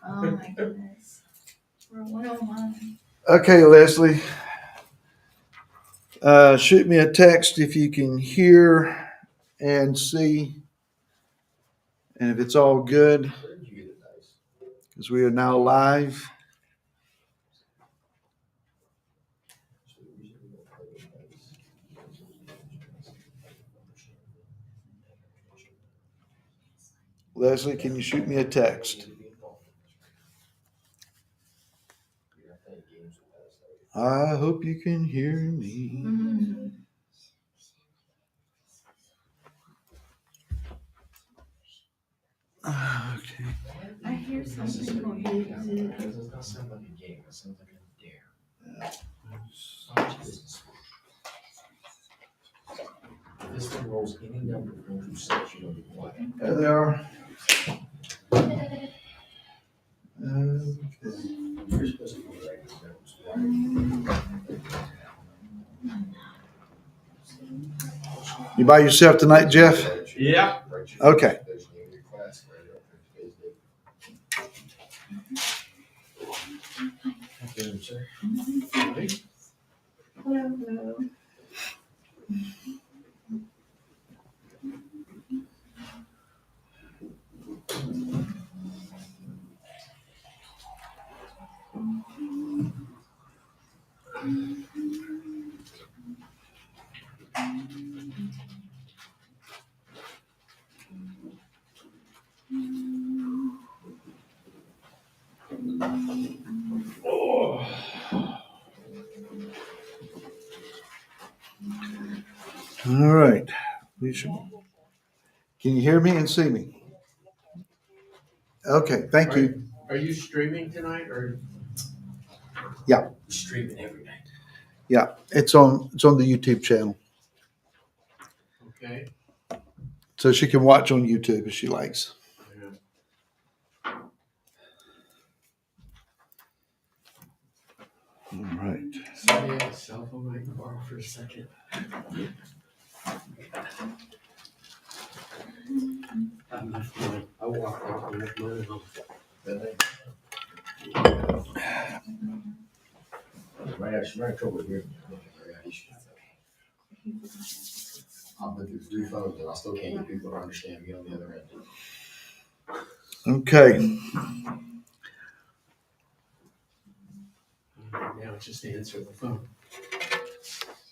Oh my goodness. We're 101. Okay, Leslie. Shoot me a text if you can hear and see, and if it's all good, because we are now live. Leslie, can you shoot me a text? I hope you can hear me. Mm-hmm. Okay. I hear something going on. That does not sound like a game. That sounds like a dare. If this one rolls any number from 1 through 6, you don't get what. There they are. Okay. You're supposed to be right. You by yourself tonight, Jeff? Yeah. Okay. Hello. All right. Can you hear me and see me? Okay, thank you. Are you streaming tonight or? Yeah. Streaming every night. Yeah, it's on the YouTube channel. Okay. So she can watch on YouTube if she likes. All right. Sorry, I have a cell phone I can borrow for a second. I walked out and left mine home. Right over here. I've been through 3 phones and I still can't get people to understand me on the other end. Okay. Now it's just to answer the phone.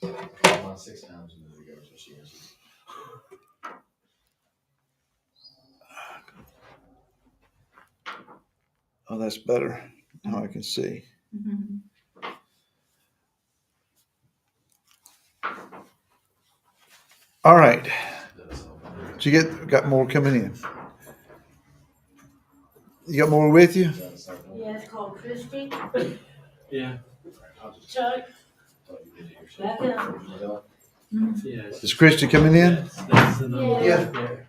About 6 times a minute ago, so she answered. Oh, that's better. Now I can see. Mm-hmm. All right. Did you got more coming in? You got more with you? Yeah, it's called Christie. Yeah. Chuck, back up. Yes. Is Christy coming in? That's the number. Yeah. right there.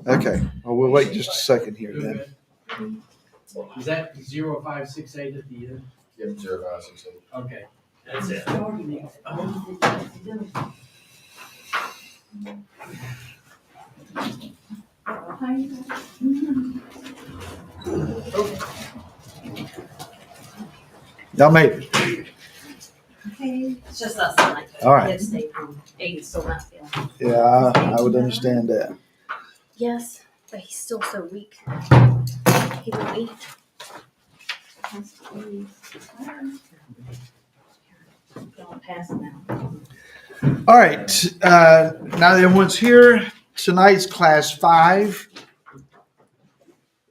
Okay. Well, we'll wait just a second here then. Is that 0568 at the end? Yep, 0568. Okay. That's it. Y'all made it. Okay. It's just us tonight. All right. Kids stay home. Aiden's still not feeling. Yeah, I would understand that. Yes, but he's still so weak. He will eat. Don't pass him now. All right. Now that everyone's here, tonight's class 5.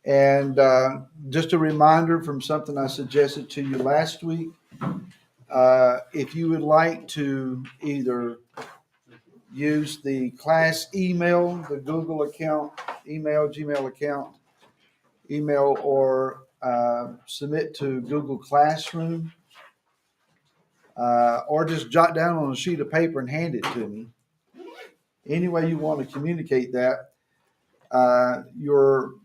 And just a reminder from something I suggested to you last week. If you would like to either use the class email, the Google account, Gmail account, email, or submit to Google Classroom, or just jot down on a sheet of paper and hand it to me. Any way you want to communicate that, your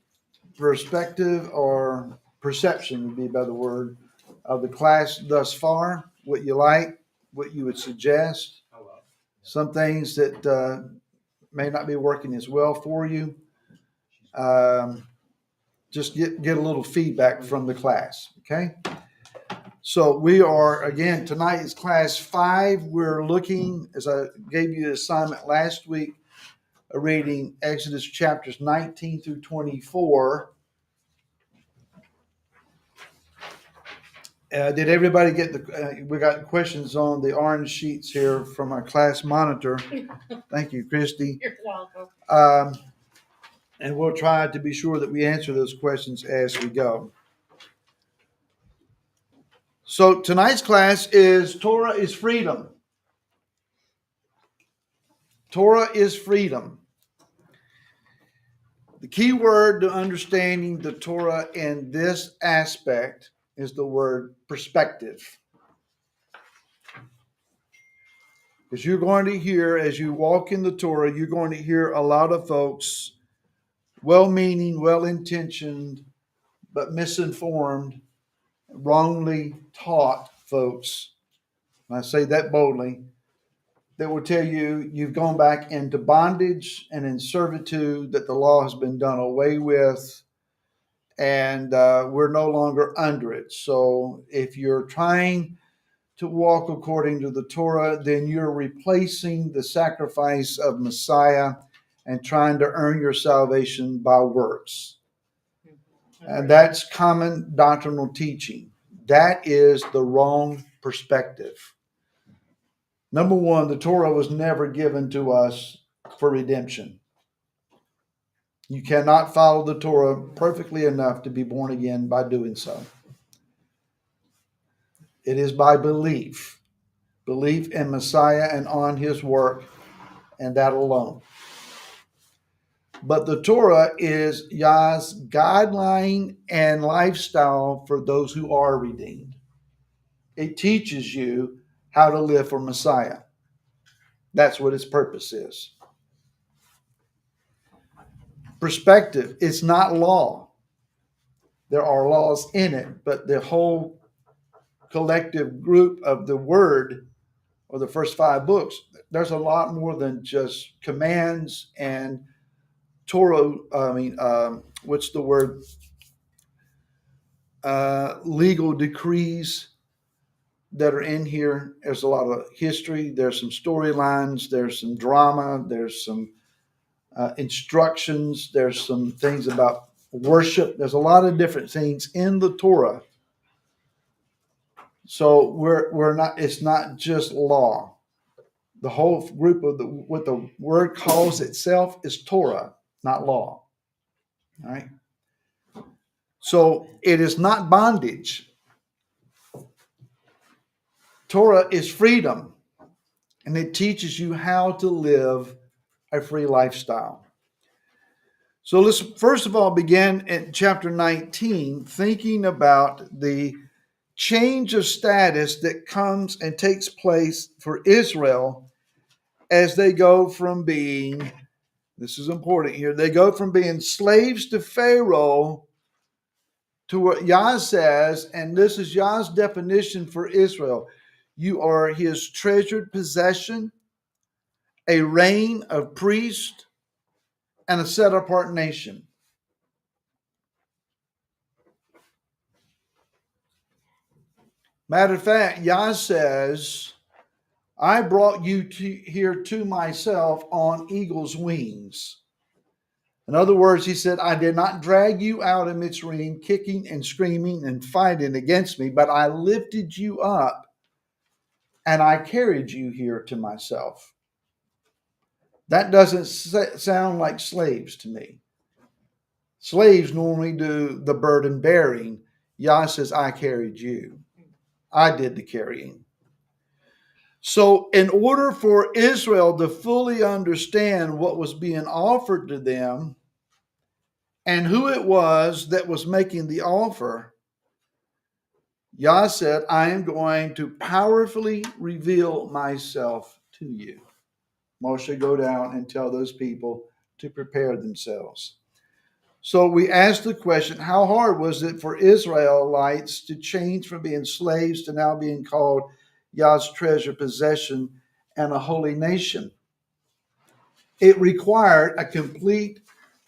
perspective or perception would be a better word of the class thus far, what you like, what you would suggest, some things that may not be working as well for you. just get a little feedback from the class. Okay. So we are, again, tonight is class 5. We're looking, as I gave you the assignment last week, reading Exodus chapters 19 through 24. Did everybody get we got questions on the orange sheets here from our class monitor. Thank you, Christy. You're welcome. And we'll try to be sure that we answer those questions as we go. So tonight's class is Torah is freedom. Torah is freedom. The key word to understanding the Torah in this aspect is the word perspective. Because you're going to hear, as you walk in the Torah, you're going to hear a lot of folks, well-meaning, well-intentioned, but misinformed, wrongly taught folks, and I say that boldly, that will tell you you've gone back into bondage and in servitude, that the law has been done away with, and we're no longer under it. So if you're trying to walk according to the Torah, then you're replacing the sacrifice of Messiah and trying to earn your salvation by works. And that's common doctrinal teaching. That is the wrong perspective. Number one, the Torah was never given to us for redemption. You cannot follow the Torah perfectly enough to be born again by doing so. It is by belief in Messiah and on his work, and that alone. But the Torah is Yah's guideline and lifestyle for those who are redeemed. It teaches you how to live for Messiah. That's what its purpose is. Perspective, it's not law. There are laws in it, but the whole collective group of the Word, or the first 5 books, there's a lot more than just commands and Torah, what's the word? Legal decrees that are in here. There's a lot of history. There's some storylines. There's some drama. There's some instructions. There's some things about worship. There's a lot of different things in the Torah. So we're not. It's not just law. The whole group of what the word calls itself is Torah, not law. All right. So it is not bondage. Torah is freedom, and it teaches you how to live a free lifestyle. So let's first of all begin at chapter 19, thinking about the change of status that comes and takes place for Israel as they go from being, this is important here, they go from being slaves to Pharaoh to what Yah says, and this is Yah's definition for Israel. You are his treasured possession, a reign of priests, and a set-apart nation. Matter of fact, Yah says, I brought you here to myself on eagle's wings. In other words, he said, I did not drag you out of Mitzrayim, kicking and screaming and fighting against me, but I lifted you up and I carried you here to myself. That doesn't sound like slaves to me. Slaves normally do the burden bearing. Yah says, I carried you. I did the carrying. So in order for Israel to fully understand what was being offered to them and who it was that was making the offer, Yah said, I am going to powerfully reveal myself to you. Moshe, go down and tell those people to prepare themselves. So we asked the question, how hard was it for Israelites to change from being slaves to now being called Yah's treasured possession and a holy nation? It required a complete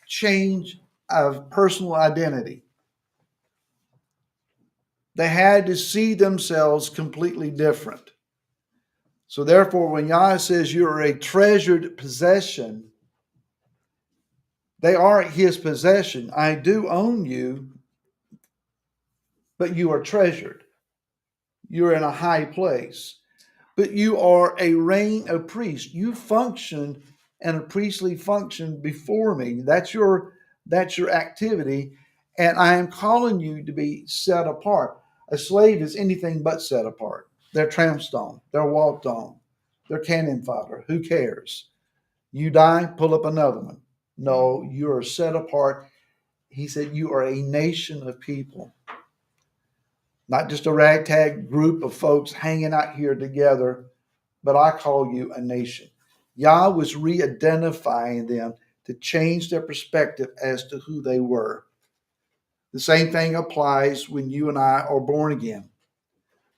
change of personal identity. They had to see themselves completely different. So therefore, when Yah says you are a treasured possession, they are his possession. I do own you, but you are treasured. You're in a high place. But you are a reign of priests. You function in a priestly function before me. That's your activity. And I am calling you to be set apart. A slave is anything but set apart. They're tramped on. They're walked on. They're cannon fodder. Who cares? You die, pull up another one. No, you are set apart. He said you are a nation of people. Not just a ragtag group of folks hanging out here together, but I call you a nation. Yah was re-identifying them to change their perspective as to who they were. The same thing applies when you and I are born again.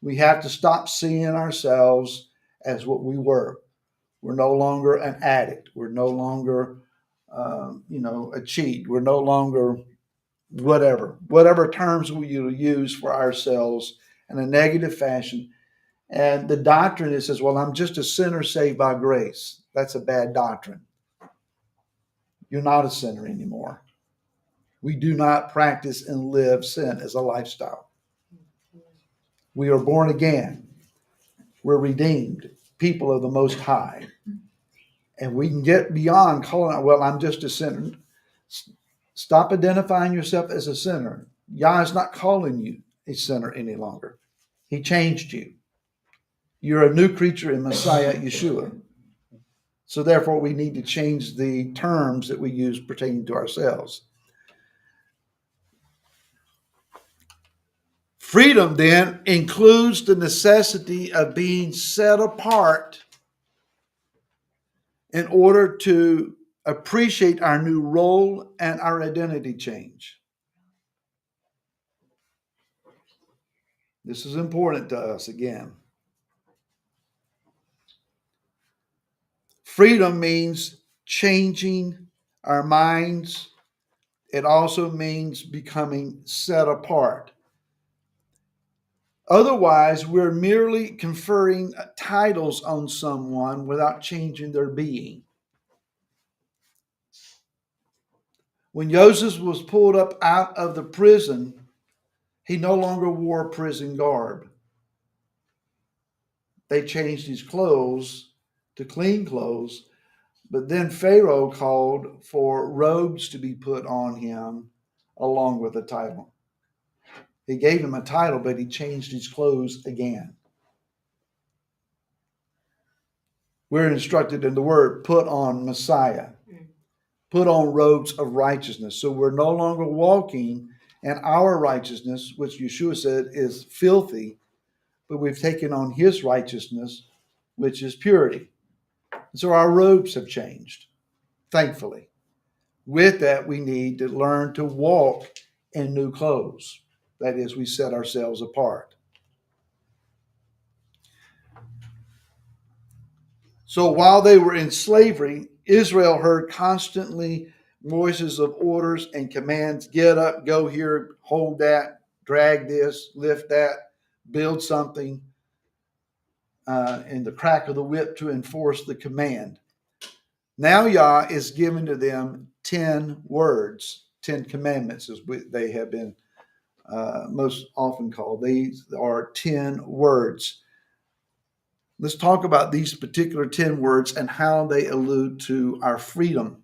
We have to stop seeing ourselves as what we were. We're no longer an addict. We're no longer, a cheat. We're no longer whatever terms we use for ourselves in a negative fashion. And the doctrine that says, well, I'm just a sinner saved by grace. That's a bad doctrine. You're not a sinner anymore. We do not practice and live sin as a lifestyle. We are born again. We're redeemed, people of the Most High. And we can get beyond calling out, well, I'm just a sinner. Stop identifying yourself as a sinner. Yah is not calling you a sinner any longer. He changed you. You're a new creature in Messiah Yeshua. So therefore, we need to change the terms that we use pertaining to ourselves. Freedom then includes the necessity of being set apart in order to appreciate our new role and our identity change. This is important to us again. Freedom means changing our minds. It also means becoming set apart. Otherwise, we're merely conferring titles on someone without changing their being. When Joseph was pulled up out of the prison, he no longer wore prison garb. They changed his clothes to clean clothes, but then Pharaoh called for robes to be put on him along with a title. He gave him a title, but he changed his clothes again. We're instructed in the word, put on Messiah. Put on robes of righteousness. So we're no longer walking in our righteousness, which Yeshua said is filthy, but we've taken on his righteousness, which is purity. So our robes have changed, thankfully. With that, we need to learn to walk in new clothes. That is, we set ourselves apart. So while they were in slavery, Israel heard constantly voices of orders and commands. Get up, go here, hold that, drag this, lift that, build something, and the crack of the whip to enforce the command. Now Yah is giving to them 10 words, 10 commandments, as they have been most often called. These are 10 words. Let's talk about these particular 10 words and how they allude to our freedom.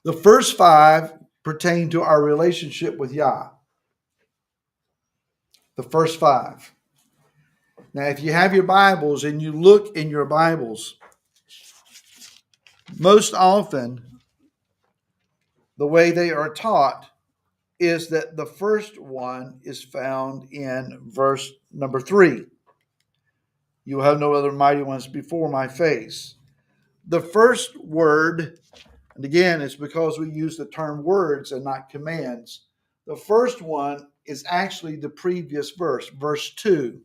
The first 5 pertain to our relationship with Yah. The first 5. Now, if you have your Bibles and you look in your Bibles, most often the way they are taught is that the first one is found in verse number 3. You will have no other mighty ones before my face. The first word, and again, it's because we use the term words and not commands. The first one is actually the previous verse, verse 2,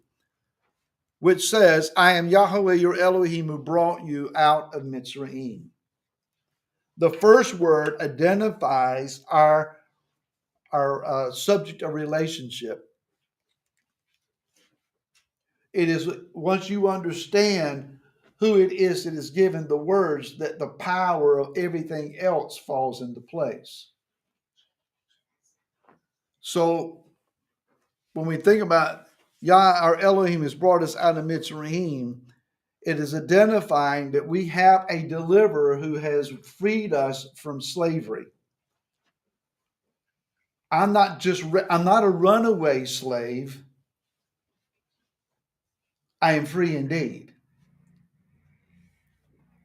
which says, I am Yahweh your Elohim who brought you out of Mitzrayim. The first word identifies our subject of relationship. It is once you understand who it is that is given the words that the power of everything else falls into place. So when we think about Yah, our Elohim, has brought us out of Mitzrayim, it is identifying that we have a deliverer who has freed us from slavery. I'm not a runaway slave. I am free indeed.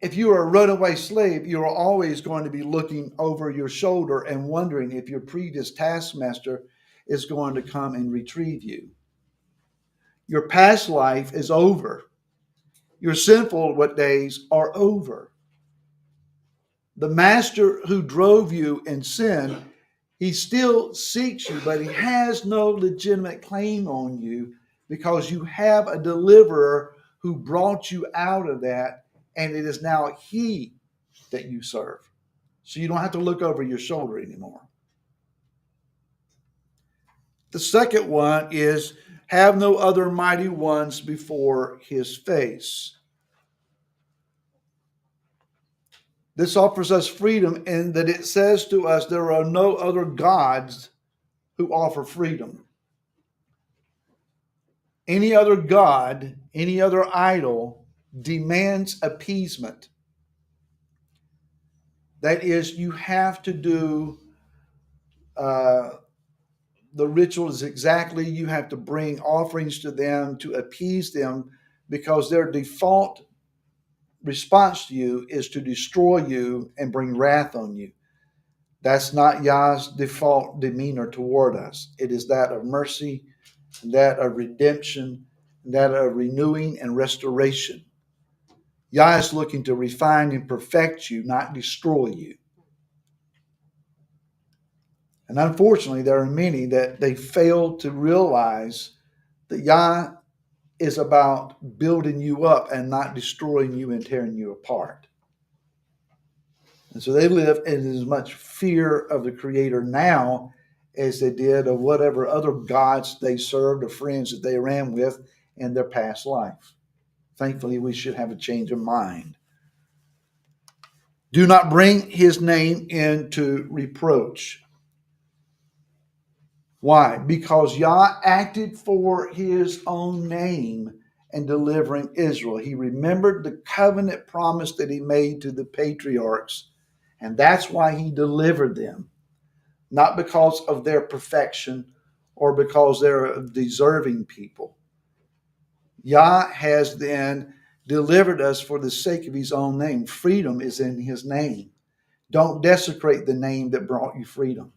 If you are a runaway slave, you are always going to be looking over your shoulder and wondering if your previous taskmaster is going to come and retrieve you. Your past life is over. Your sinful days are over. The master who drove you in sin, he still seeks you, but he has no legitimate claim on you because you have a deliverer who brought you out of that, and it is now he that you serve. So you don't have to look over your shoulder anymore. The second one is have no other mighty ones before his face. This offers us freedom in that it says to us there are no other gods who offer freedom. Any other god, any other idol demands appeasement. That is, you have to do the rituals exactly. You have to bring offerings to them to appease them because their default response to you is to destroy you and bring wrath on you. That's not Yah's default demeanor toward us. It is that of mercy, that of redemption, that of renewing and restoration. Yah is looking to refine and perfect you, not destroy you. And unfortunately, there are many that they fail to realize that Yah is about building you up and not destroying you and tearing you apart. And so they live in as much fear of the Creator now as they did of whatever other gods they served or friends that they ran with in their past life. Thankfully, we should have a change of mind. Do not bring his name into reproach. Why? Because Yah acted for his own name in delivering Israel. He remembered the covenant promise that he made to the patriarchs, and that's why he delivered them. Not because of their perfection or because they're a deserving people. Yah has then delivered us for the sake of his own name. Freedom is in his name. Don't desecrate the name that brought you freedom.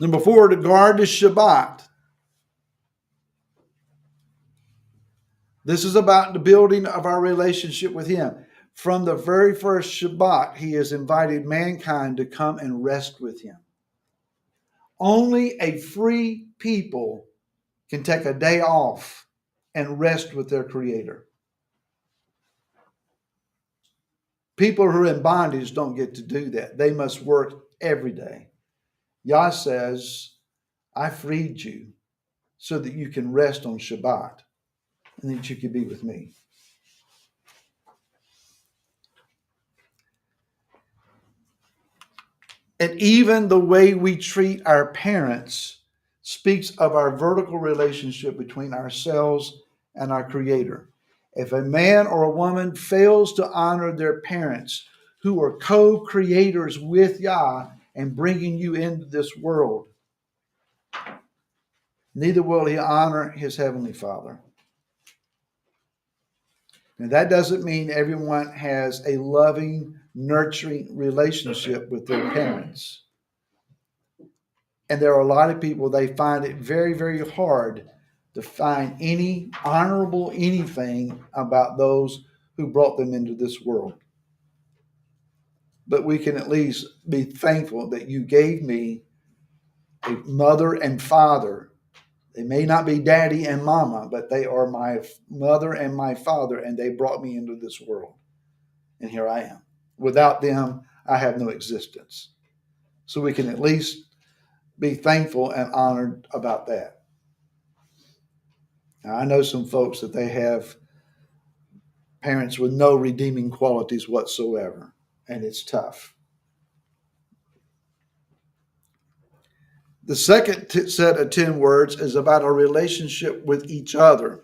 Number 4, to guard the Shabbat. This is about the building of our relationship with him. From the very first Shabbat, he has invited mankind to come and rest with him. Only a free people can take a day off and rest with their Creator. People who are in bondage don't get to do that. They must work every day. Yah says, I freed you so that you can rest on Shabbat and that you can be with me. And even the way we treat our parents speaks of our vertical relationship between ourselves and our Creator. If a man or a woman fails to honor their parents, who are co-creators with Yah and bringing you into this world, neither will he honor his heavenly Father. Now, that doesn't mean everyone has a loving, nurturing relationship with their parents. And there are a lot of people, they find it very, very hard to find any honorable anything about those who brought them into this world. But we can at least be thankful that you gave me a mother and father They may not be daddy and mama, but they are my mother and my father, and they brought me into this world. And here I am. Without them, I have no existence. So we can at least be thankful and honored about that. Now, I know some folks that they have parents with no redeeming qualities whatsoever, and it's tough. The second set of 10 words is about our relationship with each other.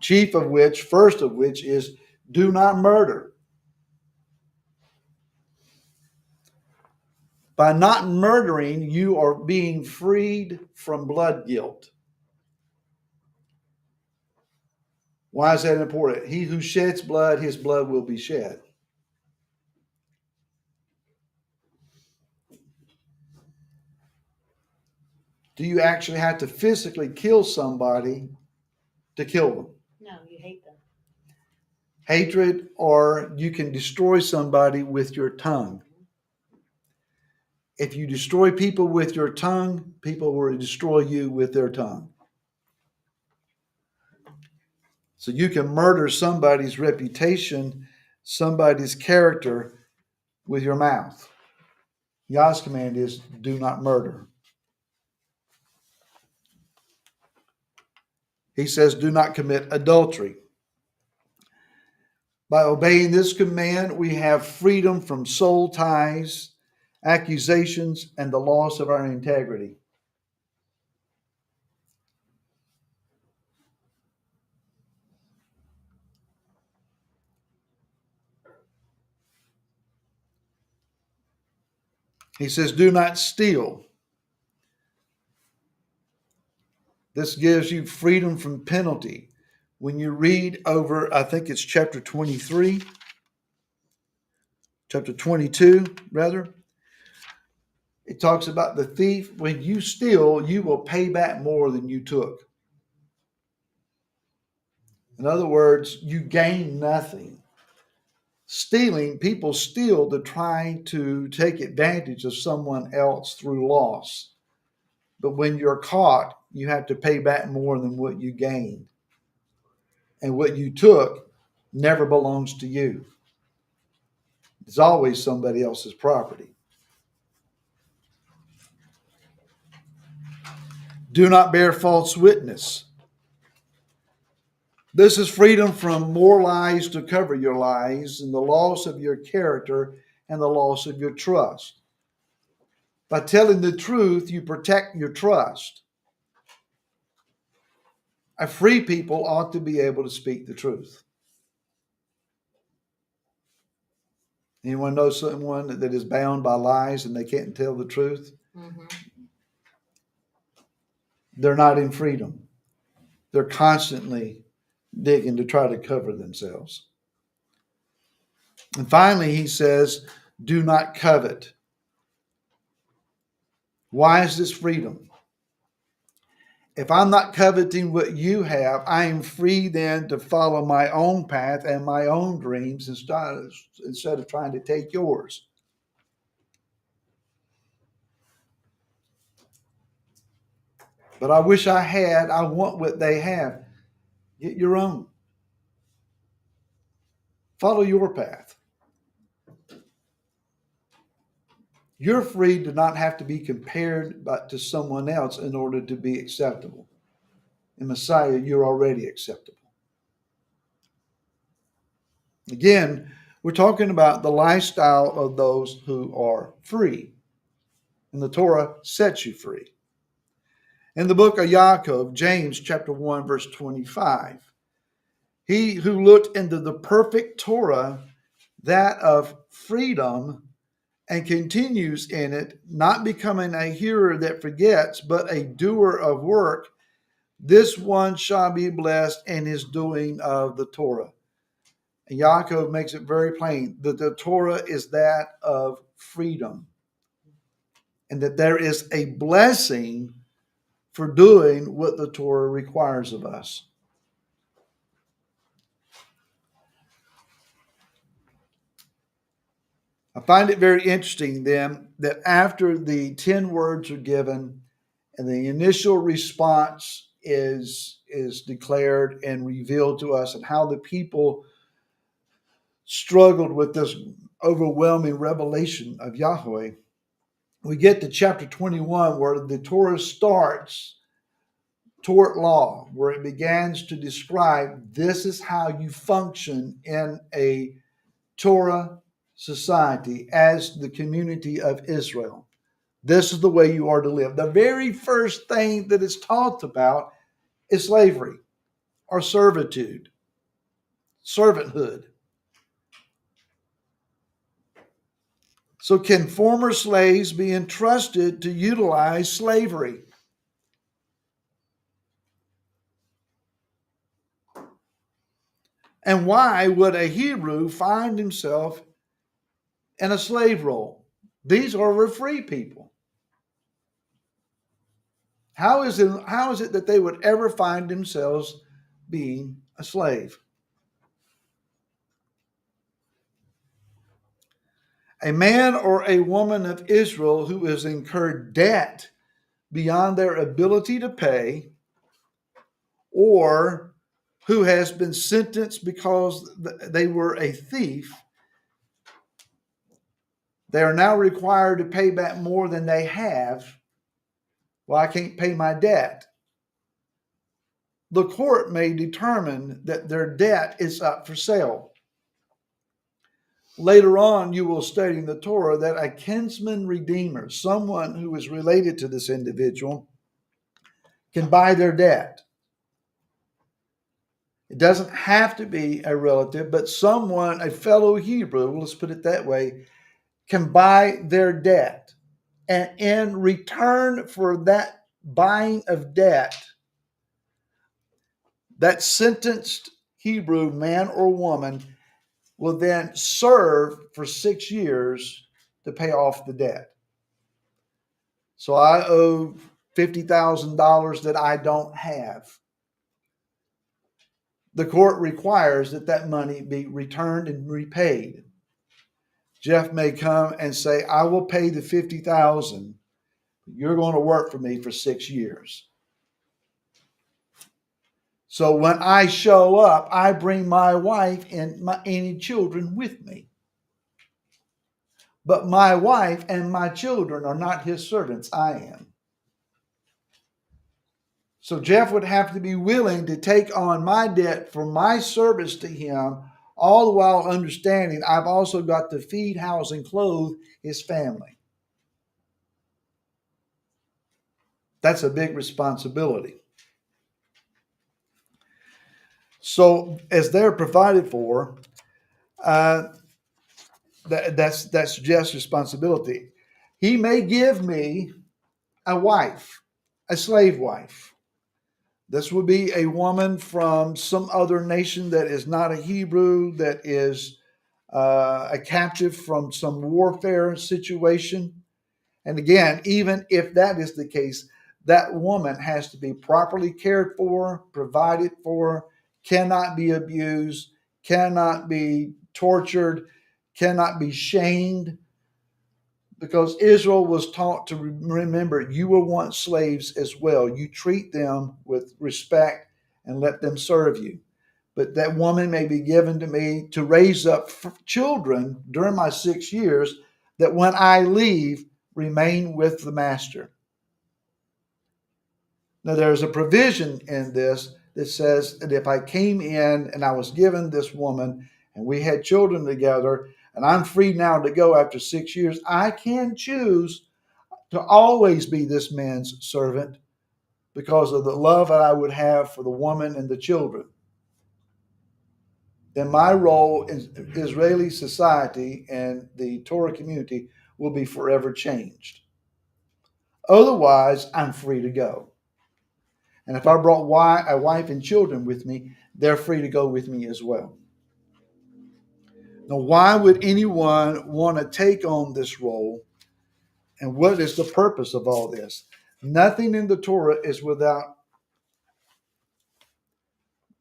First of which is do not murder. By not murdering, you are being freed from blood guilt. Why is that important? He who sheds blood, his blood will be shed. Do you actually have to physically kill somebody to kill them? No, you hate them. Hatred, or you can destroy somebody with your tongue. If you destroy people with your tongue, people will destroy you with their tongue. So you can murder somebody's reputation, somebody's character with your mouth. God's command is do not murder. He says do not commit adultery. By obeying this command, we have freedom from soul ties, accusations, and the loss of our integrity. He says, do not steal. This gives you freedom from penalty. When you read over, I think it's chapter 22, rather, it talks about the thief. When you steal, you will pay back more than you took. In other words, you gain nothing. Stealing, people steal to try to take advantage of someone else through loss. But when you're caught, you have to pay back more than what you gained. And what you took never belongs to you. It's always somebody else's property. Do not bear false witness. This is freedom from more lies to cover your lies and the loss of your character and the loss of your trust. By telling the truth, you protect your trust. A free people ought to be able to speak the truth. Anyone know someone that is bound by lies and they can't tell the truth? Mm-hmm. They're not in freedom. They're constantly digging to try to cover themselves. And finally, he says, do not covet. Why is this freedom? If I'm not coveting what you have, I am free then to follow my own path and my own dreams instead of trying to take yours. But I wish I want what they have. Get your own. Follow your path. You're free to not have to be compared to someone else in order to be acceptable. In Messiah, you're already acceptable. Again, we're talking about the lifestyle of those who are free. And the Torah sets you free. In the book of Yaakov, James chapter 1, verse 25, he who looked into the perfect Torah, that of freedom, and continues in it, not becoming a hearer that forgets, but a doer of work, this one shall be blessed in his doing of the Torah. And Yaakov makes it very plain that the Torah is that of freedom, and that there is a blessing for doing what the Torah requires of us. I find it very interesting then that after the 10 words are given And the initial response is declared and revealed to us, and how the people struggled with this overwhelming revelation of Yahweh. We get to chapter 21, where the Torah starts, Torah law, where it begins to describe this is how you function in a Torah society as the community of Israel. This is the way you are to live. The very first thing that is talked about is slavery or servitude, servanthood. So, can former slaves be entrusted to utilize slavery? And why would a Hebrew find himself in a slave role? These are free people. How is it that they would ever find themselves being a slave? A man or a woman of Israel who has incurred debt beyond their ability to pay, or who has been sentenced because they were a thief, they are now required to pay back more than they have. Well, I can't pay my debt. The court may determine that their debt is up for sale. Later on, you will study in the Torah that a kinsman redeemer, someone who is related to this individual, can buy their debt. It doesn't have to be a relative, but someone, a fellow Hebrew, let's put it that way, can buy their debt. And in return for that buying of debt, that sentenced Hebrew man or woman will then serve for 6 years to pay off the debt. So I owe $50,000 that I don't have. The court requires that that money be returned and repaid. Jeff may come and say, I will pay the $50,000. You're going to work for me for 6 years. So when I show up, I bring my wife and any children with me. But my wife and my children are not his servants. I am. So Jeff would have to be willing to take on my debt for my service to him, all the while understanding I've also got to feed, house, and clothe his family. That's a big responsibility. So as they're provided for, that's Jeff's responsibility. He may give me a wife, a slave wife. This would be a woman from some other nation that is not a Hebrew, that is a captive from some warfare situation. And again, even if that is the case, that woman has to be properly cared for, provided for, cannot be abused, cannot be tortured, cannot be shamed, because Israel was taught to remember you were once slaves as well. You treat them with respect and let them serve you. But that woman may be given to me to raise up children during my 6 years that when I leave, remain with the master. Now, there's a provision in this that says that if I came in and I was given this woman and we had children together, and I'm free now to go after 6 years, I can choose to always be this man's servant because of the love that I would have for the woman and the children. Then my role in Israeli society and the Torah community will be forever changed. Otherwise, I'm free to go. And if I brought a wife and children with me, they're free to go with me as well. Now, why would anyone want to take on this role? And what is the purpose of all this? Nothing in the Torah is without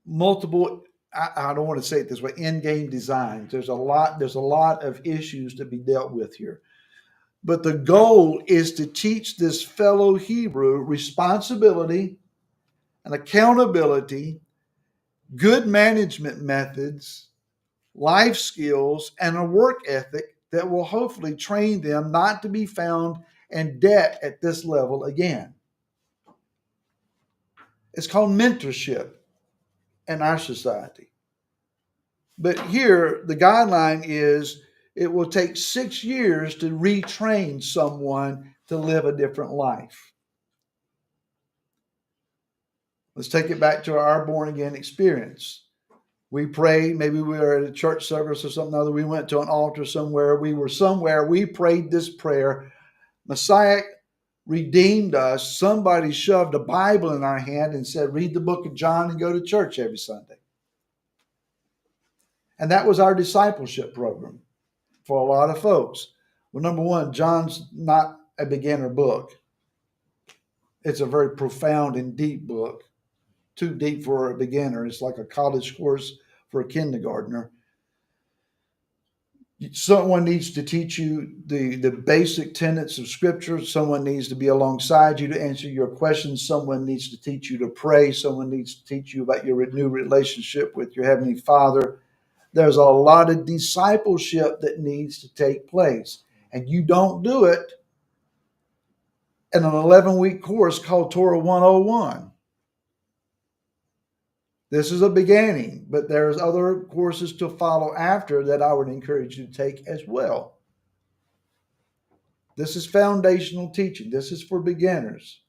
multiple, I don't want to say it this way, end game designs. There's a lot of issues to be dealt with here. But the goal is to teach this fellow Hebrew responsibility and accountability, good management methods, life skills, and a work ethic that will hopefully train them not to be found in debt at this level again. It's called mentorship in our society. But here, the guideline is it will take 6 years to retrain someone to live a different life. Let's take it back to our born again experience. We prayed, maybe we were at a church service or something other. We went to an altar somewhere. We were somewhere. We prayed this prayer. Messiah redeemed us. Somebody shoved a Bible in our hand and said, read the book of John and go to church every Sunday. And that was our discipleship program for a lot of folks. Well, number one, John's not a beginner book. It's a very profound and deep book. Too deep for a beginner. It's like a college course for a kindergartner. Someone needs to teach you the basic tenets of Scripture. Someone needs to be alongside you to answer your questions. Someone needs to teach you to pray. Someone needs to teach you about your new relationship with your Heavenly Father. There's a lot of discipleship that needs to take place. And you don't do it in an 11-week course called Torah 101. This is a beginning, but there's other courses to follow after that I would encourage you to take as well. This is foundational teaching. This is for beginners.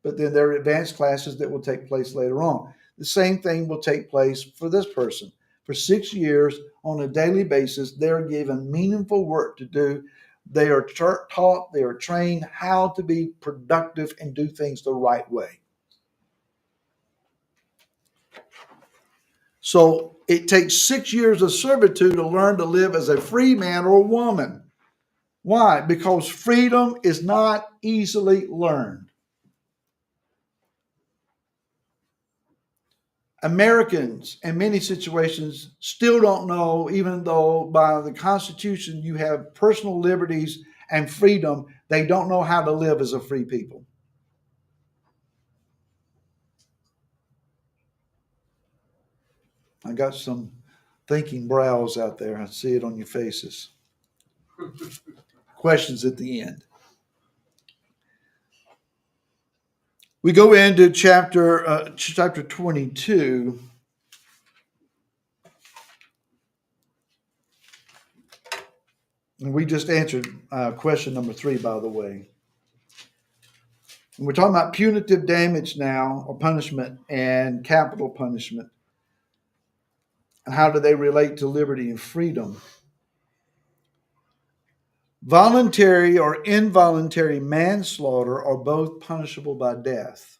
But then there are advanced classes that will take place later on. The same thing will take place for this person. For 6 years, on a daily basis, they're given meaningful work to do. They are taught, they are trained how to be productive and do things the right way. So it takes 6 years of servitude to learn to live as a free man or woman. Why? Because freedom is not easily learned. Americans, in many situations, still don't know, even though by the Constitution you have personal liberties and freedom, they don't know how to live as a free people. I got some thinking brows out there. I see it on your faces. Questions at the end. We go into chapter 22. And we just answered question number 3, by the way. And we're talking about punitive damage now, or punishment, and capital punishment. And how do they relate to liberty and freedom? Voluntary or involuntary manslaughter are both punishable by death.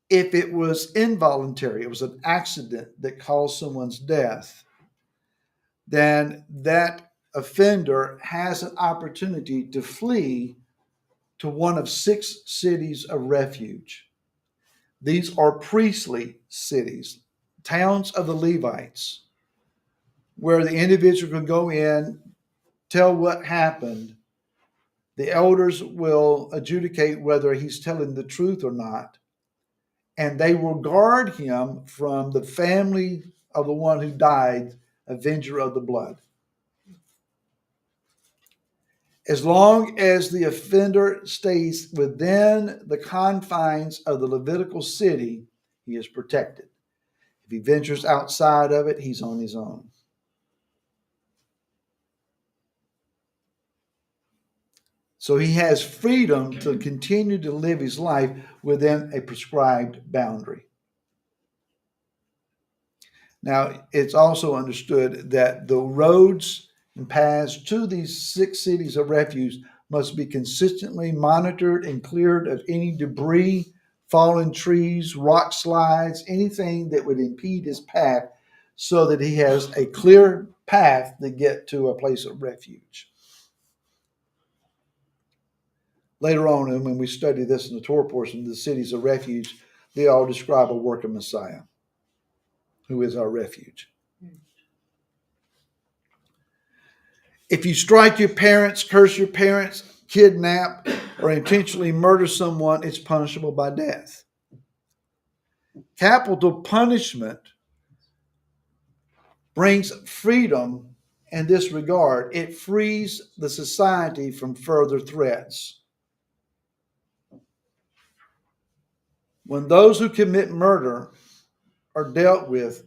If it was involuntary, it was an accident that caused someone's death, then that offender has an opportunity to flee to one of 6 cities of refuge. These are priestly cities, towns of the Levites, where the individual can go in, tell what happened. The elders will adjudicate whether he's telling the truth or not, and they will guard him from the family of the one who died, avenger of the blood. As long as the offender stays within the confines of the Levitical city, he is protected. If he ventures outside of it, he's on his own. So he has freedom to continue to live his life within a prescribed boundary. Now, it's also understood that the roads and paths to these 6 cities of refuge must be consistently monitored and cleared of any debris, fallen trees, rock slides, anything that would impede his path, so that he has a clear path to get to a place of refuge. Later on, and when we study this in the Torah portion, the cities of refuge, they all describe a work of Messiah, who is our refuge. If you strike your parents, curse your parents, kidnap, or intentionally murder someone, it's punishable by death. Capital punishment brings freedom in this regard. It frees the society from further threats. When those who commit murder are dealt with,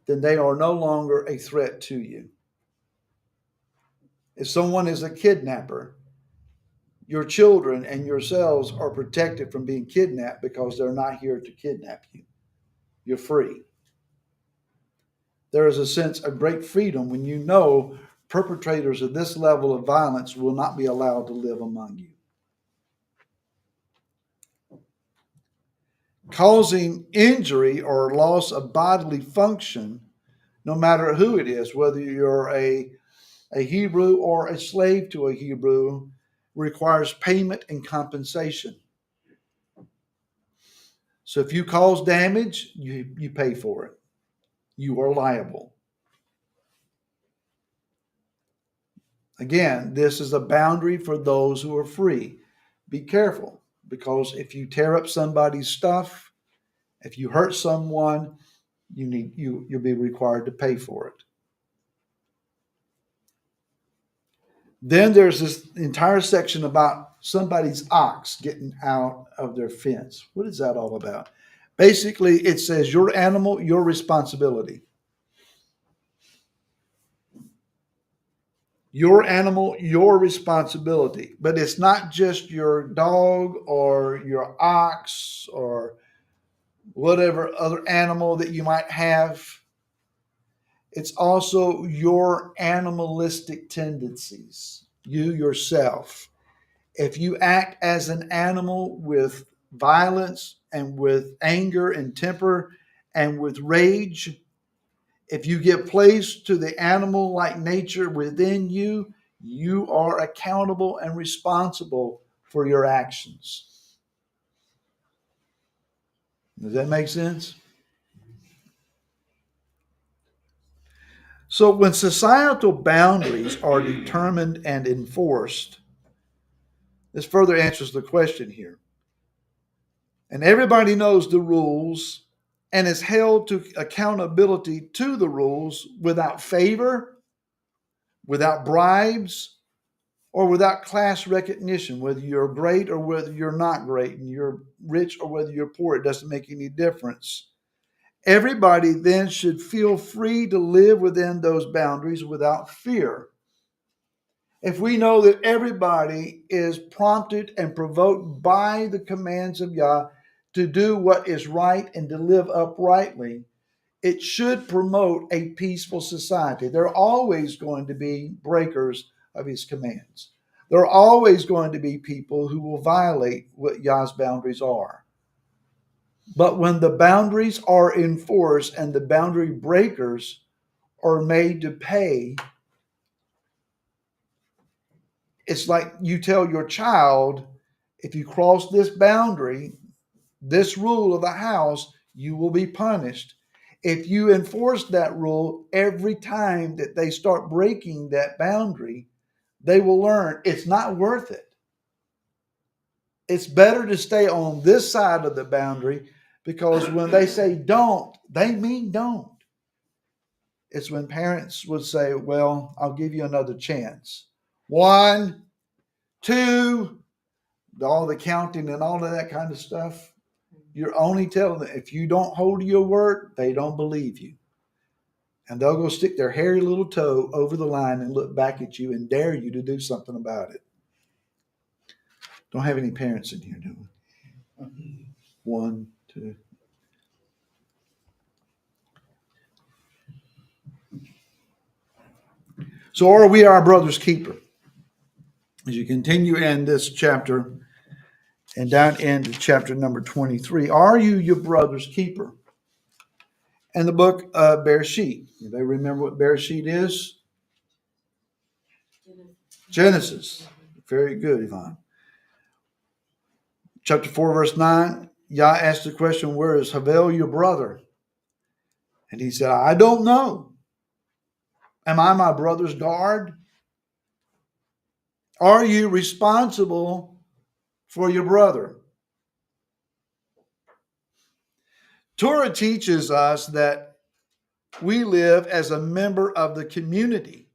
then they are no longer a threat to you. If someone is a kidnapper, your children and yourselves are protected from being kidnapped because they're not here to kidnap you. You're free. There is a sense of great freedom when you know perpetrators of this level of violence will not be allowed to live among you. Causing injury or loss of bodily function, no matter who it is, whether you're a Hebrew or a slave to a Hebrew, requires payment and compensation. So if you cause damage, you pay for it. You are liable. Again, this is a boundary for those who are free. Be careful, because if you tear up somebody's stuff, if you hurt someone, you'll be required to pay for it. Then there's this entire section about somebody's ox getting out of their fence. What is that all about? Basically, it says your animal, your responsibility. Your animal, your responsibility. But it's not just your dog or your ox or whatever other animal that you might have. It's also your animalistic tendencies, you yourself. If you act as an animal with violence and with anger and temper and with rage, if you give place to the animal-like nature within you, you are accountable and responsible for your actions. Does that make sense? So when societal boundaries are determined and enforced, this further answers the question here. And everybody knows the rules and is held to accountability to the rules without favor, without bribes, or without class recognition, whether you're great or whether you're not great, and you're rich or whether you're poor, it doesn't make any difference. Everybody then should feel free to live within those boundaries without fear. If we know that everybody is prompted and provoked by the commands of Yah to do what is right and to live uprightly, it should promote a peaceful society. There are always going to be breakers of his commands. There are always going to be people who will violate what Yah's boundaries are. But when the boundaries are enforced and the boundary breakers are made to pay, it's like you tell your child, if you cross this boundary, this rule of the house, you will be punished. If you enforce that rule every time that they start breaking that boundary, they will learn it's not worth it. It's better to stay on this side of the boundary, because when they say don't, they mean don't. It's when parents would say, well, I'll give you another chance. 1, 2, all the counting and all of that kind of stuff. You're only telling them, if you don't hold to your word, they don't believe you. And they'll go stick their hairy little toe over the line and look back at you and dare you to do something about it. Don't have any parents in here, do we? 1, 2. So are we our brother's keeper? As you continue in this chapter and down into chapter number 23, are you your brother's keeper? And the book of Bereshit. Anybody remember what Bereshit is? Genesis. Very good, Yvonne. Chapter 4, verse 9, Yah asked the question, where is Havel, your brother? And he said, I don't know. Am I my brother's guard? Are you responsible for your brother? Torah teaches us that we live as a member of the community.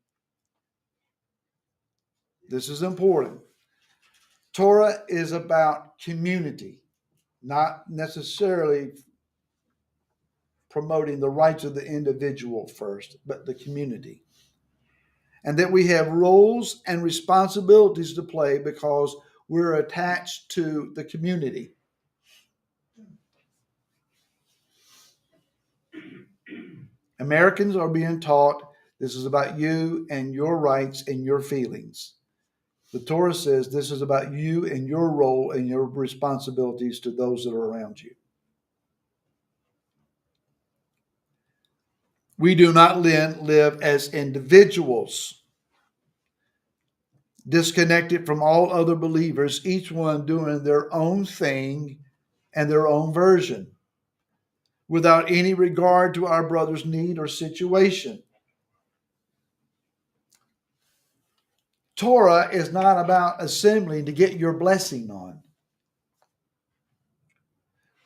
This is important. Torah is about community, not necessarily promoting the rights of the individual first, but the community. And that we have roles and responsibilities to play because we're attached to the community. Americans are being taught this is about you and your rights and your feelings. The Torah says this is about you and your role and your responsibilities to those that are around you. We do not live as individuals, disconnected from all other believers, each one doing their own thing and their own version, without any regard to our brother's need or situation. Torah is not about assembling to get your blessing on.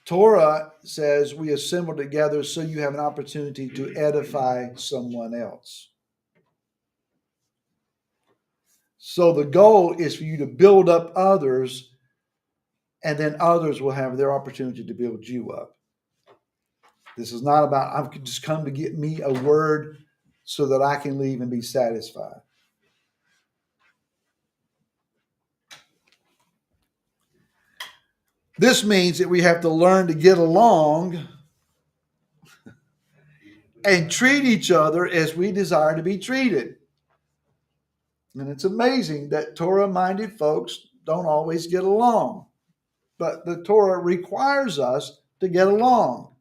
Torah says we assemble together so you have an opportunity to edify someone else. So the goal is for you to build up others, and then others will have their opportunity to build you up. This is not about, I've just come to get me a word so that I can leave and be satisfied. This means that we have to learn to get along and treat each other as we desire to be treated. And it's amazing that Torah-minded folks don't always get along. But the Torah requires us to get along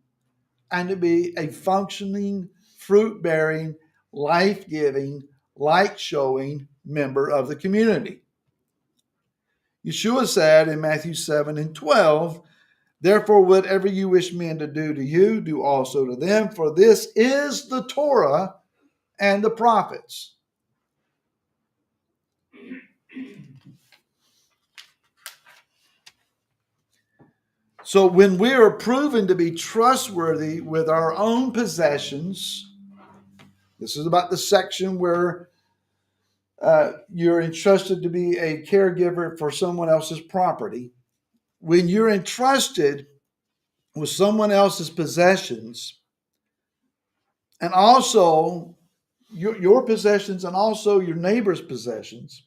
and to be a functioning, fruit-bearing, life-giving, light-showing member of the community. Yeshua said in Matthew 7:12, therefore, whatever you wish men to do to you, do also to them, for this is the Torah and the prophets. So when we are proven to be trustworthy with our own possessions, this is about the section where you're entrusted to be a caregiver for someone else's property. When you're entrusted with someone else's possessions, and also your possessions and also your neighbor's possessions,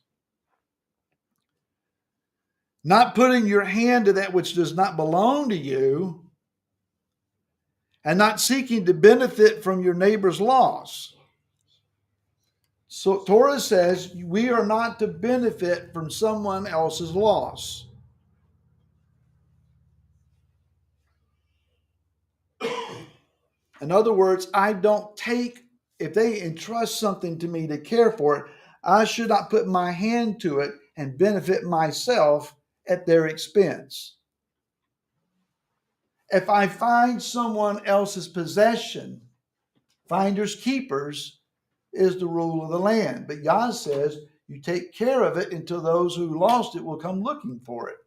not putting your hand to that which does not belong to you, and not seeking to benefit from your neighbor's loss. So Torah says we are not to benefit from someone else's loss. In other words, I don't take, if they entrust something to me to care for it, I should not put my hand to it and benefit myself at their expense. If I find someone else's possession, finders keepers is the rule of the land. But Yah says you take care of it until those who lost it will come looking for it.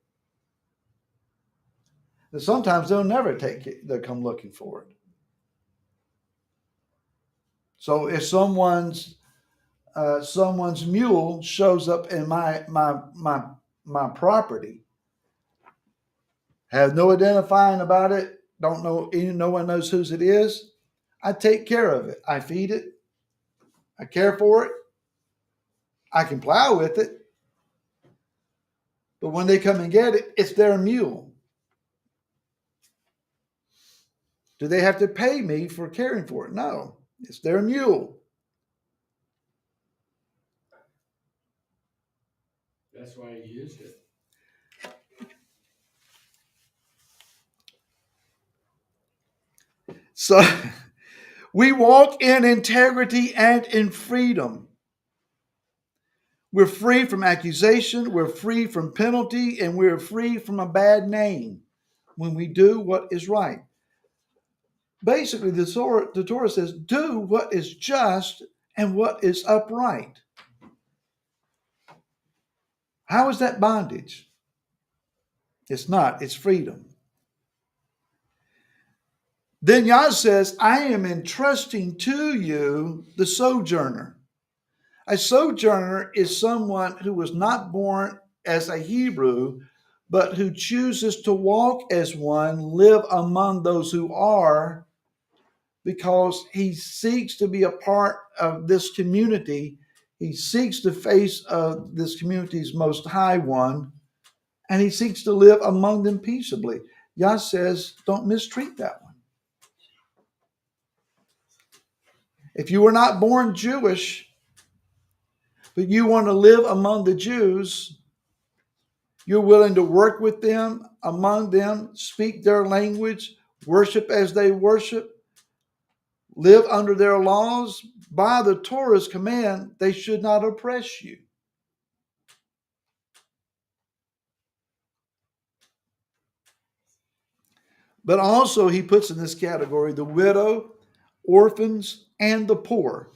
And sometimes they'll never take it, they'll come looking for it. So if someone's mule shows up in my property, have no identifying about it, don't know, no one knows whose it is, I take care of it. I feed it. I care for it. I can plow with it. But when they come and get it, it's their mule. Do they have to pay me for caring for it? No, it's their mule. That's why he used it. So we walk in integrity and in freedom. We're free from accusation, we're free from penalty, and we're free from a bad name when we do what is right. Basically, the Torah says, do what is just and what is upright. How is that bondage? It's not. It's freedom. Then Yah says, I am entrusting to you the sojourner. A sojourner is someone who was not born as a Hebrew, but who chooses to walk as one, live among those who are, because he seeks to be a part of this community. He seeks the face of this community's most high one, and he seeks to live among them peaceably. Yah says, don't mistreat that one. If you were not born Jewish, but you want to live among the Jews, you're willing to work with them, among them, speak their language, worship as they worship, live under their laws. By the Torah's command, they should not oppress you. But also he puts in this category the widow, orphans, and the poor.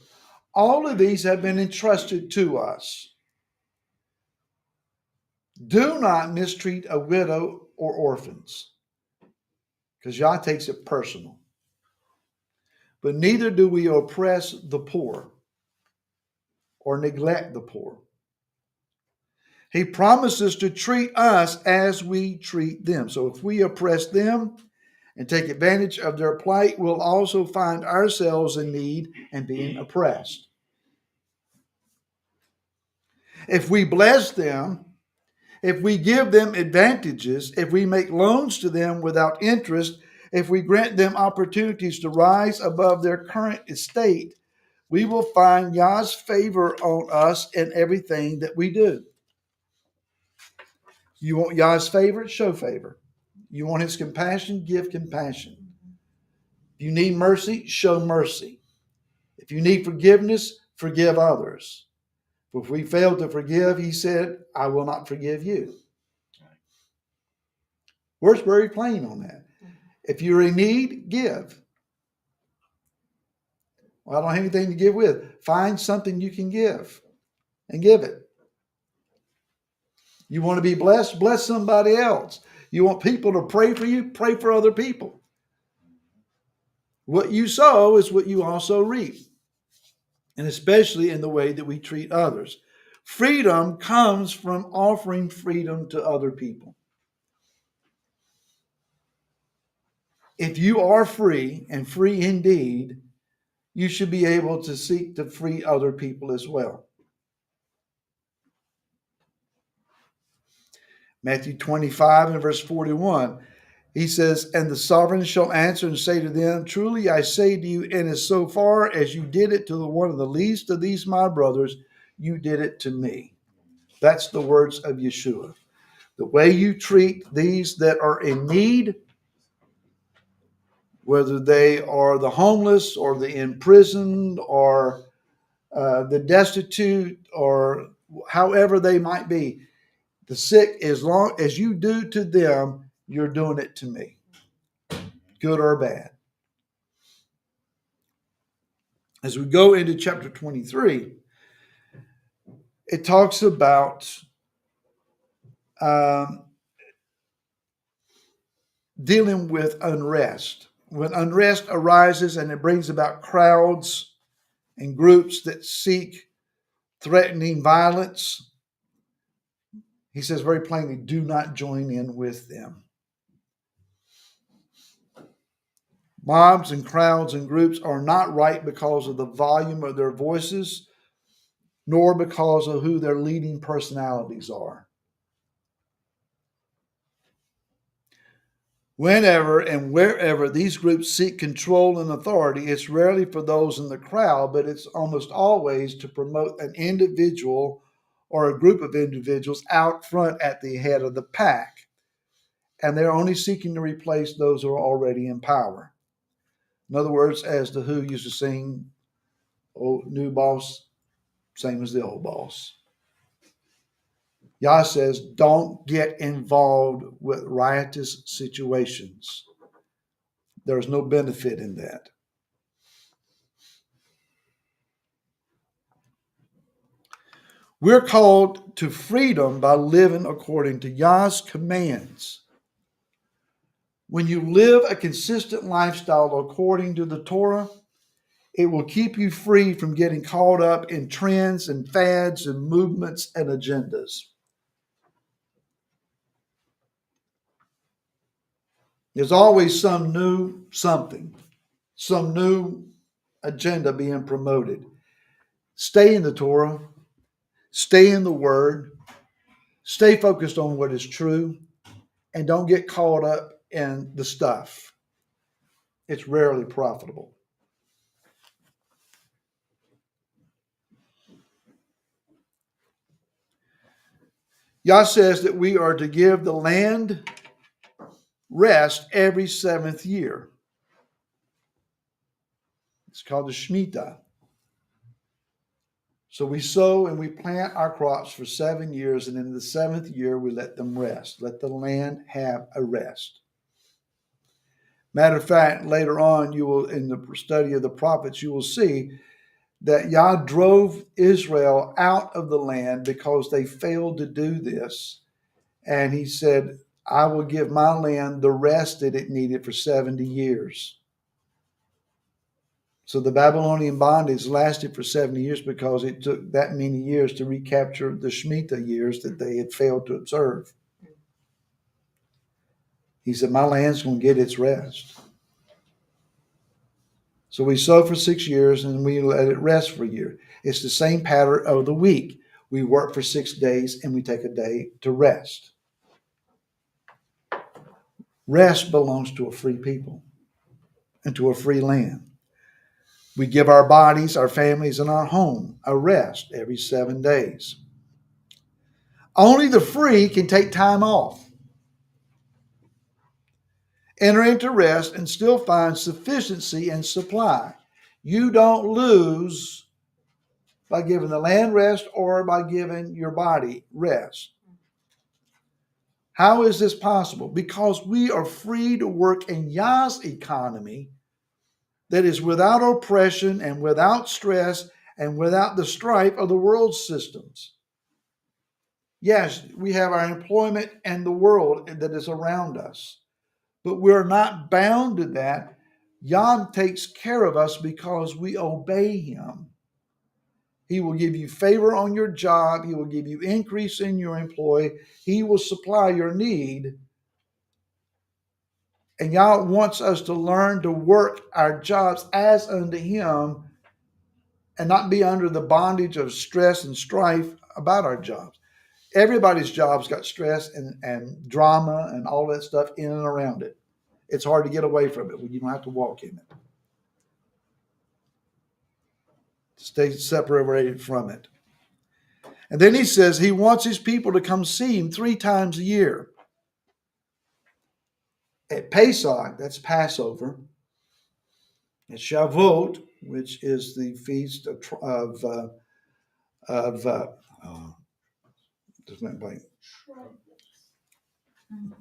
All of these have been entrusted to us. Do not mistreat a widow or orphans, because Yah takes it personal. But neither do we oppress the poor or neglect the poor. He promises to treat us as we treat them. So if we oppress them and take advantage of their plight, we'll also find ourselves in need and being oppressed. If we bless them, if we give them advantages, if we make loans to them without interest, if we grant them opportunities to rise above their current estate, we will find Yah's favor on us in everything that we do. You want Yah's favor? Show favor. You want his compassion? Give compassion. If you need mercy, show mercy. If you need forgiveness, forgive others. If we fail to forgive, he said, I will not forgive you. We're very plain on that. If you're in need, give. Well, I don't have anything to give with. Find something you can give and give it. You want to be blessed? Bless somebody else. You want people to pray for you? Pray for other people. What you sow is what you also reap, and especially in the way that we treat others. Freedom comes from offering freedom to other people. If you are free, and free indeed, you should be able to seek to free other people as well. Matthew 25 and verse 41, he says, and the sovereign shall answer and say to them, truly I say to you, and as so far as you did it to one of the least of these my brothers, you did it to me. That's the words of Yeshua. The way you treat these that are in need, whether they are the homeless or the imprisoned or the destitute or however they might be, the sick, as long as you do to them, you're doing it to me, good or bad. As we go into chapter 23, it talks about dealing with unrest. When unrest arises and it brings about crowds and groups that seek threatening violence, he says very plainly, do not join in with them. Mobs and crowds and groups are not right because of the volume of their voices, nor because of who their leading personalities are. Whenever and wherever these groups seek control and authority, it's rarely for those in the crowd, but it's almost always to promote an individual or a group of individuals out front at the head of the pack. And they're only seeking to replace those who are already in power. In other words, as the Who used to sing, oh, new boss, same as the old boss. Yah says, don't get involved with riotous situations. There's no benefit in that. We're called to freedom by living according to Yah's commands. When you live a consistent lifestyle according to the Torah, it will keep you free from getting caught up in trends and fads and movements and agendas. There's always some new something, some new agenda being promoted. Stay in the Torah, stay in the Word, stay focused on what is true, and don't get caught up in the stuff. It's rarely profitable. Yah says that we are to give the land rest every 7th year. It's called the Shemitah. So we sow and we plant our crops for 7 years, and in the 7th year we let them rest. Let the land have a rest. Matter of fact, later on, you will, in the study of the prophets, you will see that Yah drove Israel out of the land because they failed to do this. And he said, I will give my land the rest that it needed for 70 years. So the Babylonian bondage lasted for 70 years because it took that many years to recapture the Shemitah years that they had failed to observe. He said, my land's going to get its rest. So we sow for 6 years and we let it rest for a year. It's the same pattern of the week. We work for 6 days and we take a day to rest. Rest belongs to a free people and to a free land. We give our bodies, our families, and our home a rest every 7 days. Only the free can take time off, enter into rest, and still find sufficiency and supply. You don't lose by giving the land rest or by giving your body rest. How is this possible? Because we are free to work in Yah's economy that is without oppression and without stress and without the strife of the world's systems. Yes, we have our employment and the world that is around us, but we're not bound to that. Yah takes care of us because we obey him. He will give you favor on your job. He will give you increase in your employ. He will supply your need. And Yah wants us to learn to work our jobs as unto him and not be under the bondage of stress and strife about our jobs. Everybody's job's got stress and drama and all that stuff in and around it. It's hard to get away from it when you don't have to walk in it. Stay separated from it. And then he says he wants his people to come see him 3 times a year. At Pesach, that's Passover. At Shavuot, which is the feast of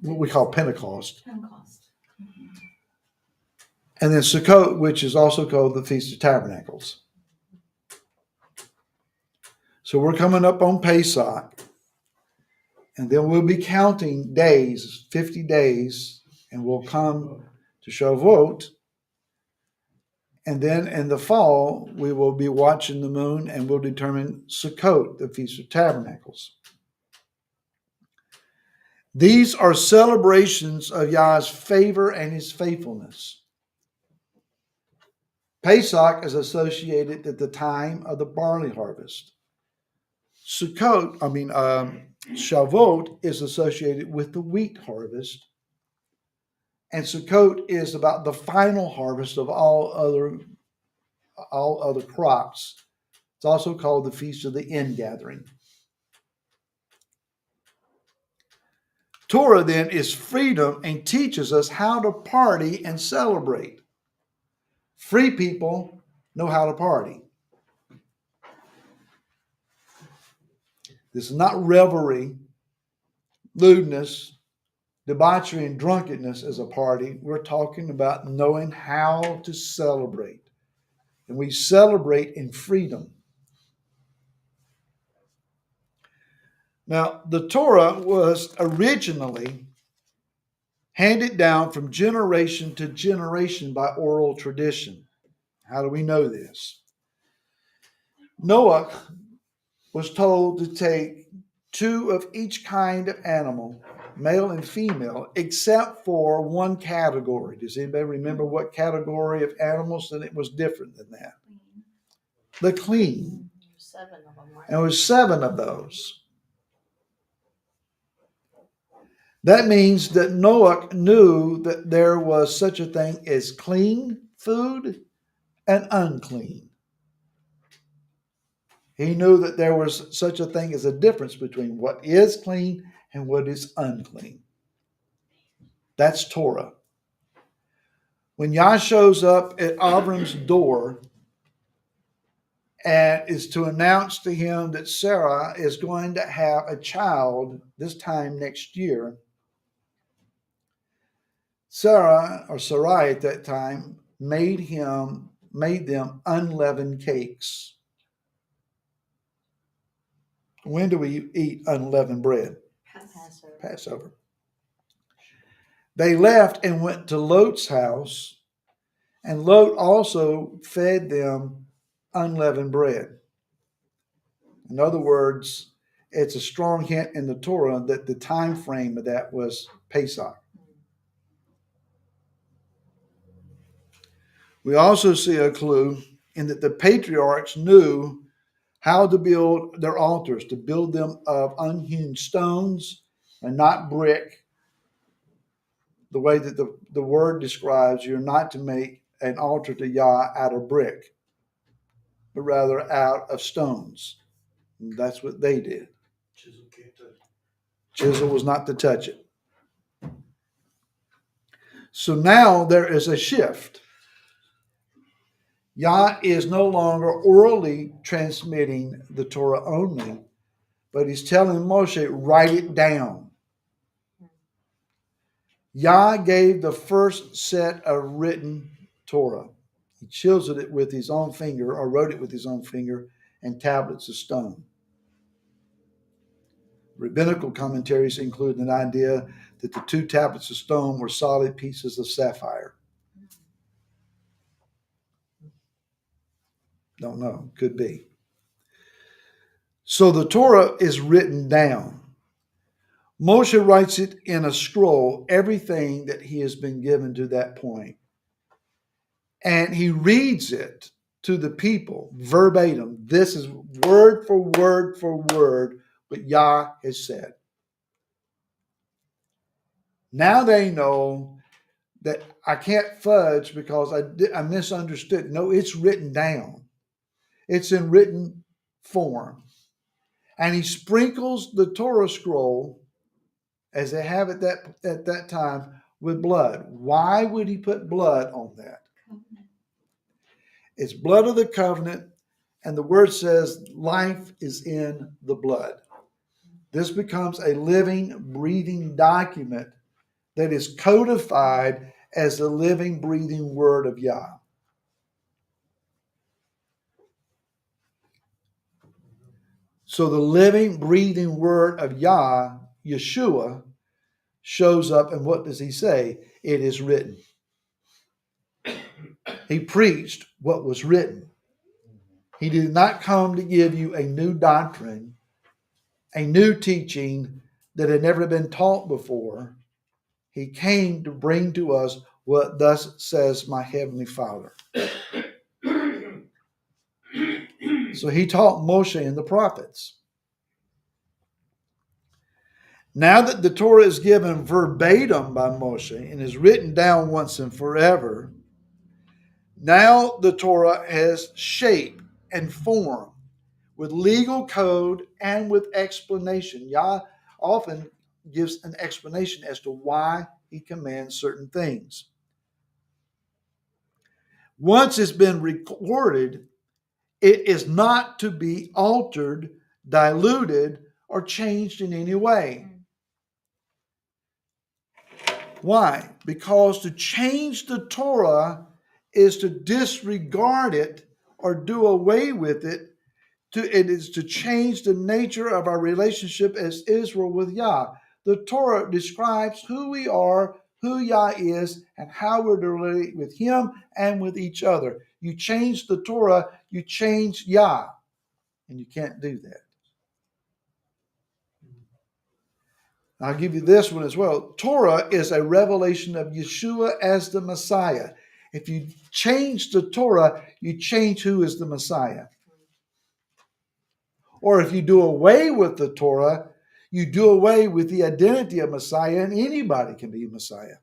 what we call Pentecost. And then Sukkot, which is also called the Feast of Tabernacles. So we're coming up on Pesach, and then we'll be counting days, 50 days, and we'll come to Shavuot. And then in the fall, we will be watching the moon and we'll determine Sukkot, the Feast of Tabernacles. These are celebrations of Yah's favor and his faithfulness. Pesach is associated at the time of the barley harvest. Shavuot is associated with the wheat harvest. And Sukkot is about the final harvest of all other crops. It's also called the Feast of the Ingathering. Torah then is freedom and teaches us how to party and celebrate. Free people know how to party. This is not revelry, lewdness, debauchery, and drunkenness as a party. We're talking about knowing how to celebrate. And we celebrate in freedom. Now, the Torah was originally handed down from generation to generation by oral tradition. How do we know this? Noah was told to take 2 of each kind of animal, male and female, except for one category. Does anybody remember what category of animals? Then it was different than that. The clean. 7 of them, right? And there was 7 of those. That means that Noah knew that there was such a thing as clean food and unclean. He knew that there was such a thing as a difference between what is clean and what is unclean. That's Torah. When Yah shows up at Avram's door and is to announce to him that Sarah is going to have a child this time next year, Sarah, or Sarai at that time, made them unleavened cakes. When do we eat unleavened bread? Passover. Passover. They left and went to Lot's house, and Lot also fed them unleavened bread. In other words, it's a strong hint in the Torah that the time frame of that was Pesach. We also see a clue in that the patriarchs knew how to build their altars, to build them of unhewn stones and not brick. The way that the word describes, you're not to make an altar to Yah out of brick, but rather out of stones. And that's what they did. Chisel can't touch. Chisel was not to touch it. So now there is a shift. Yah is no longer orally transmitting the Torah only, but he's telling Moshe, write it down. Yah gave the first set of written Torah. He chiseled it with his own finger, or wrote it with his own finger, and tablets of stone. Rabbinical commentaries include an idea that the 2 tablets of stone were solid pieces of sapphire. Don't know. Could be. So the Torah is written down. Moshe writes it in a scroll, everything that he has been given to that point. And he reads it to the people verbatim. This is word for word what Yah has said. Now they know that I can't fudge because I misunderstood. No, it's written down. It's in written form. And he sprinkles the Torah scroll, as they have it at that time, with blood. Why would he put blood on that? Covenant. It's blood of the covenant, and the word says life is in the blood. This becomes a living, breathing document that is codified as the living, breathing word of Yah. So the living, breathing word of Yah, Yeshua, shows up, and what does he say? It is written. He preached what was written. He did not come to give you a new doctrine, a new teaching that had never been taught before. He came to bring to us what thus says my heavenly Father. So he taught Moshe and the prophets. Now that the Torah is given verbatim by Moshe and is written down once and forever, now the Torah has shape and form with legal code and with explanation. Yah often gives an explanation as to why he commands certain things. Once it's been recorded, it is not to be altered, diluted, or changed in any way. Why? Because to change the Torah is to disregard it or do away with it It is to change the nature of our relationship as Israel with Yah. The Torah describes who we are, who Yah is, and how we're to relate with Him and with each other. You change the Torah, you change Yah, and you can't do that. I'll give you this one as well. Torah is a revelation of Yeshua as the Messiah. If you change the Torah, you change who is the Messiah. Or if you do away with the Torah, you do away with the identity of Messiah, and anybody can be a Messiah.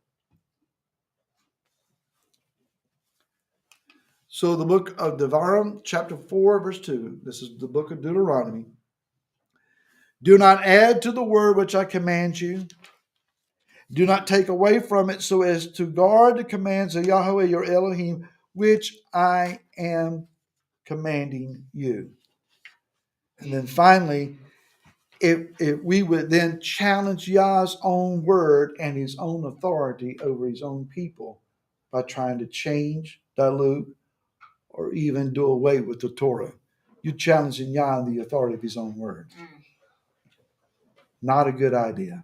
So the book of Devarim, chapter 4, verse 2, this is the book of Deuteronomy. Do not add to the word which I command you. Do not take away from it, so as to guard the commands of Yahweh your Elohim, which I am commanding you. And then finally, if we would then challenge Yah's own word and his own authority over his own people by trying to change, dilute, or even do away with the Torah. You're challenging Yah and the authority of his own word. Not a good idea.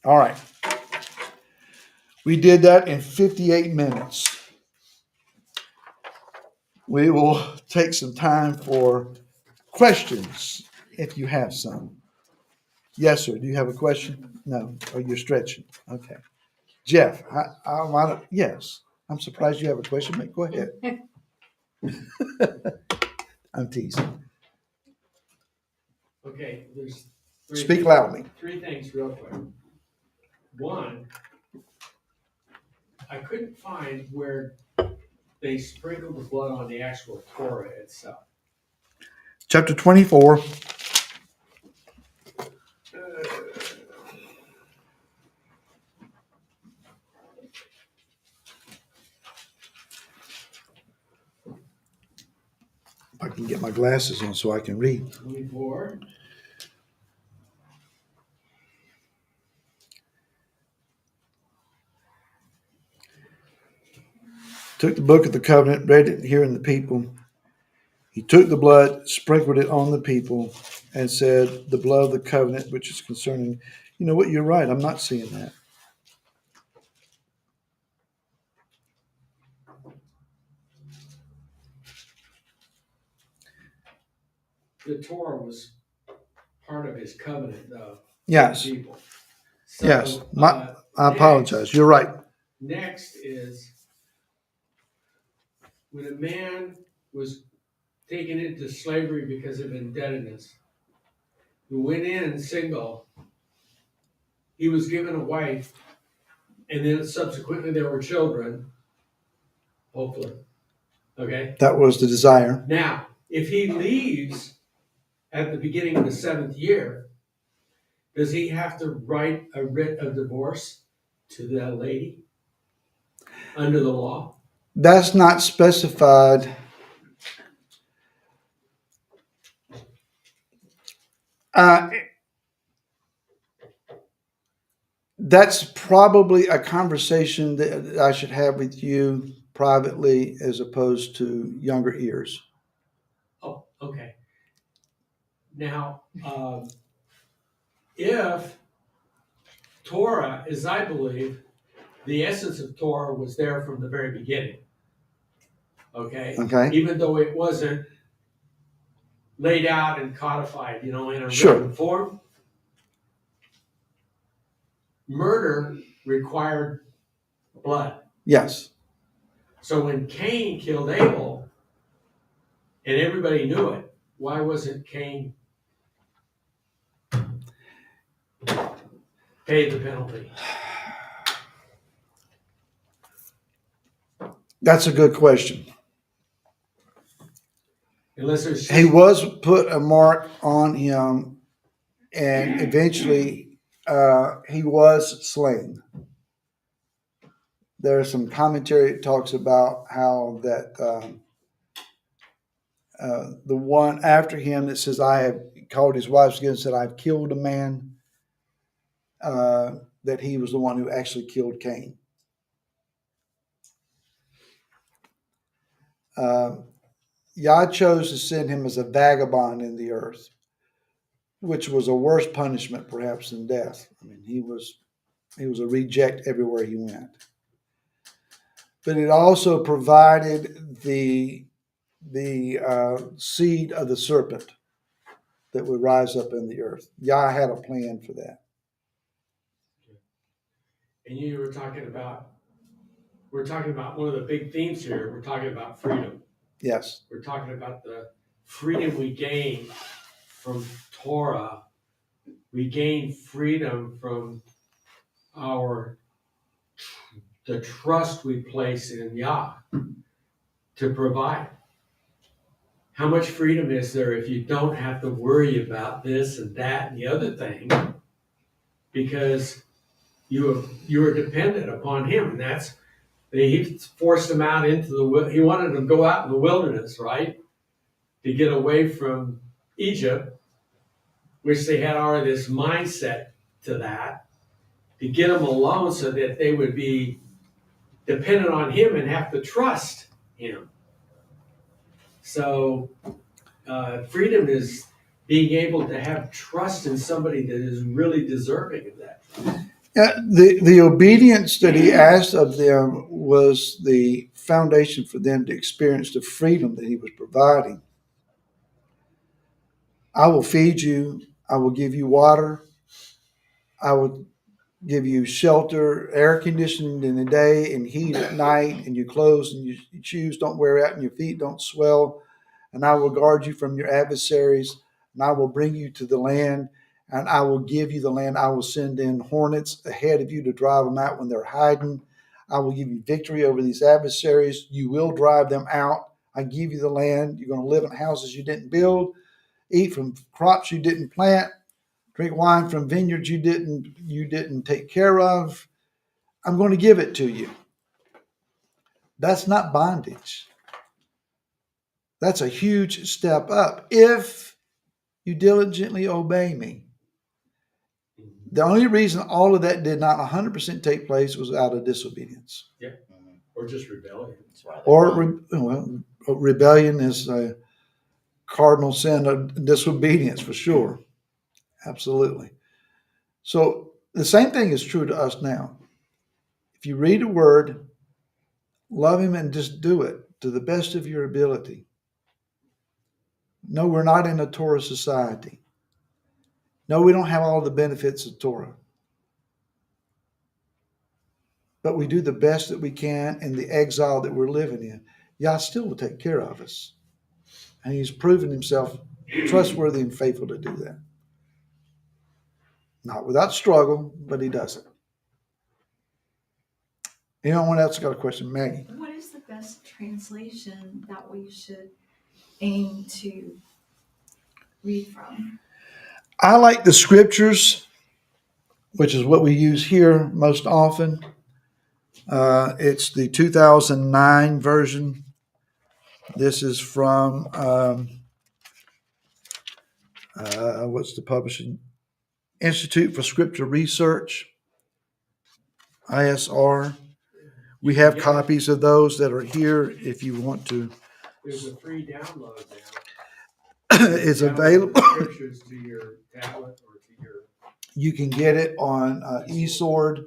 All right. We did that in 58 minutes. We will take some time for questions if you have some. Yes, sir. Do you have a question? No. Or you're stretching? Okay. Jeff, yes. I'm surprised you have a question. But go ahead. I'm teasing. Okay, there's Speak loudly. three things real quick. One, I couldn't find where they sprinkled the blood on the actual Torah itself. Chapter 24. If I can get my glasses on so I can read. 24. Took the book of the covenant, read it hearing the people. He took the blood, sprinkled it on the people, and said, the blood of the covenant, which is concerning, you know what, you're right, I'm not seeing that. The Torah was part of his covenant, though. Yes, People. So, yes, I apologize, you're right. Next is when a man was taken into slavery because of indebtedness, who went in single, he was given a wife, and then subsequently there were children, hopefully. Okay? That was the desire. Now, if he leaves at the beginning of the 7th year, does he have to write a writ of divorce to that lady under the law? That's not specified. That's probably a conversation that I should have with you privately as opposed to younger ears. Oh, okay. Now, if Torah, as I believe, the essence of Torah was there from the very beginning. Okay? Okay. Even though it wasn't laid out and codified, in a Sure. written form. Murder required blood. Yes. So when Cain killed Abel, and everybody knew it, why wasn't Cain paid the penalty? That's a good question. Unless there's He was put a mark on him, and eventually he was slain. There's some commentary that talks about how that the one after him that says, I have called his wives again and said, I've killed a man, that he was the one who actually killed Cain. Yah chose to send him as a vagabond in the earth, which was a worse punishment perhaps than death. I mean, he was a reject everywhere he went. But it also provided the seed of the serpent that would rise up in the earth. Yah had a plan for that. And we're talking about one of the big themes here. We're talking about freedom. Yes. We're talking about the freedom we gain from Torah. We gain freedom from the trust we place in Yah to provide. How much freedom is there if you don't have to worry about this and that and the other thing, because you are dependent upon Him, and He forced them out into He wanted them to go out in the wilderness, right, to get away from Egypt, which they had already this mindset to that, to get them alone so that they would be dependent on Him and have to trust Him. So freedom is being able to have trust in somebody that is really deserving of that trust. Yeah, the obedience that he asked of them was the foundation for them to experience the freedom that he was providing. I will feed you. I will give you water. I will give you shelter, air conditioning in the day and heat at night, and your clothes and your shoes don't wear out and your feet don't swell. And I will guard you from your adversaries, and I will bring you to the land, and I will give you the land. I will send in hornets ahead of you to drive them out when they're hiding. I will give you victory over these adversaries. You will drive them out. I give you the land. You're going to live in houses you didn't build, eat from crops you didn't plant, drink wine from vineyards you didn't take care of. I'm going to give it to you. That's not bondage. That's a huge step up if you diligently obey me. The only reason all of that did not 100% take place was out of disobedience. Yeah. Or just rebellion. Rebellion is a cardinal sin of disobedience for sure. Absolutely. So the same thing is true to us now. If you read a word, love him and just do it to the best of your ability. No, we're not in a Torah society. No, we don't have all the benefits of Torah. But we do the best that we can in the exile that we're living in. Yah still will take care of us. And he's proven himself trustworthy and faithful to do that. Not without struggle, but he does it. Anyone else got a question? Maggie? What is the best translation that we should aim to read from? I like the scriptures, which is what we use here most often. It's the 2009 version. This is from, what's the publishing? Institute for Scripture Research, ISR. We have copies of those that are here if you want to. There's a free download now. It's available. Scriptures to your tablet or to your. You can get it on eSword.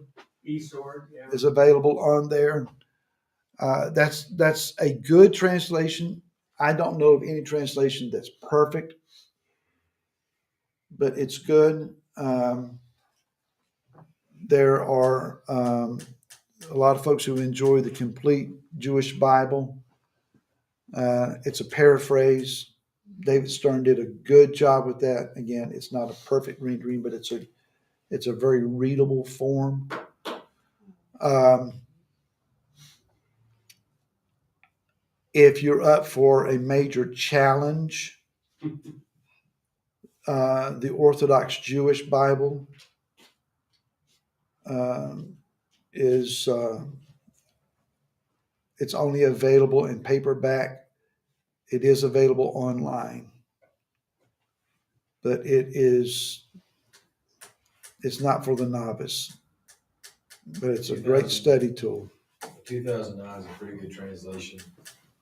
eSword, yeah. Is available on there. That's a good translation. I don't know of any translation that's perfect, but it's good. There are a lot of folks who enjoy the complete Jewish Bible. It's a paraphrase. David Stern did a good job with that. Again, it's not a perfect rendering, but it's a very readable form. If you're up for a major challenge, the Orthodox Jewish Bible is it's only available in paperback. It is available online, but it's not for the novice. But it's a great study tool. 2009 is a pretty good translation.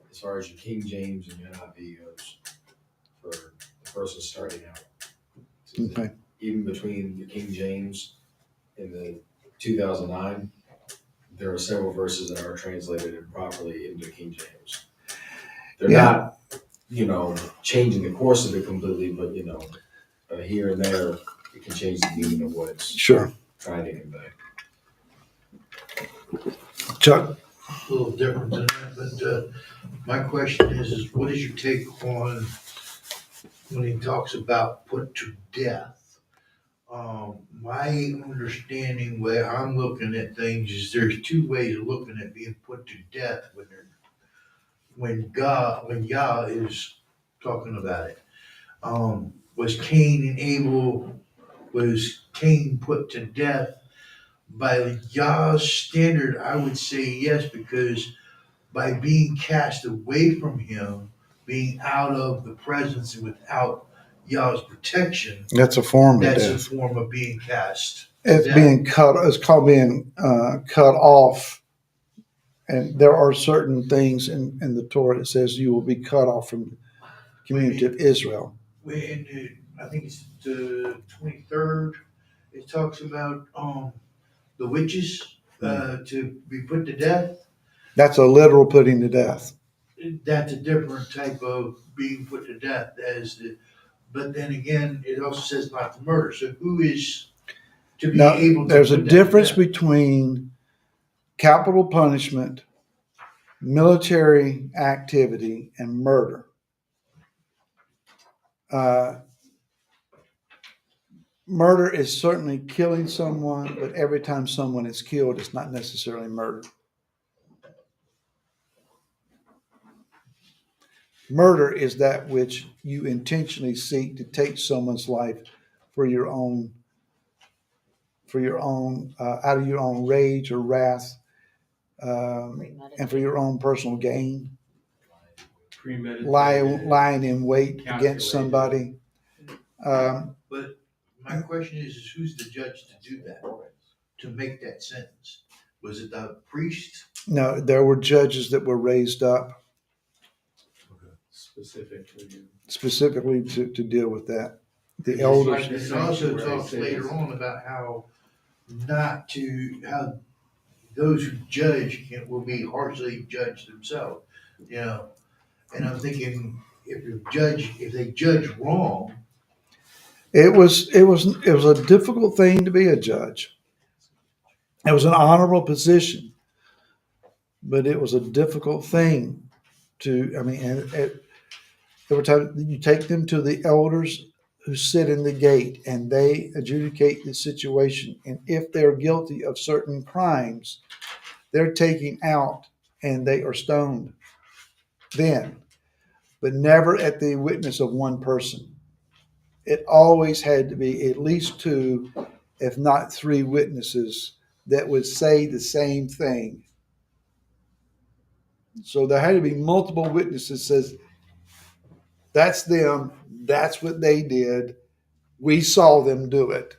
As as far as your King James and your NIV goes, for the person starting out. Okay. Even between the King James and the 2009, there are several verses that are translated improperly into King James. They're not, changing the course of it completely, but here and there, it can change the meaning of what it's Sure. trying to convey. Chuck? A little different than that, but my question is what is your take on when he talks about put to death? My understanding, way I'm looking at things, is there's two ways of looking at being put to death when Yah is talking about it. Was Cain put to death by Yah's standard? I would say yes, because by being cast away from him, being out of the presence and without Yah's protection, That's a form of that's a death. form of being cast. It's death. being cut. It's called being cut off. And there are certain things in the Torah that says you will be cut off from the community of Israel. I think it's the 23rd. It talks about the witches to be put to death. That's a literal putting to death. That's a different type of being put to death. But then again, it also says not to murder. So who is to be Now, able to? there's a put that to difference death? between capital punishment, military activity, and murder. Murder is certainly killing someone, but every time someone is killed, it's not necessarily murder. Murder is that which you intentionally seek to take someone's life for your own, out of your own rage or wrath, and for your own personal gain. Premeditated. Lying in wait against somebody. But my question is who's the judge to do that? To make that sentence? Was it the priest? No, there were judges that were raised up specifically to deal with that. The elders. It also talks later on about how how those who judge will be harshly judged themselves. And I'm thinking if they judge wrong. It was a difficult thing to be a judge. It was an honorable position, but it was a difficult thing there were times you take them to the elders who sit in the gate and they adjudicate the situation. And if they're guilty of certain crimes, they're taken out and they are stoned then, but never at the witness of one person. It always had to be at least two, if not three witnesses that would say the same thing. So there had to be multiple witnesses says, that's them, that's what they did, we saw them do it.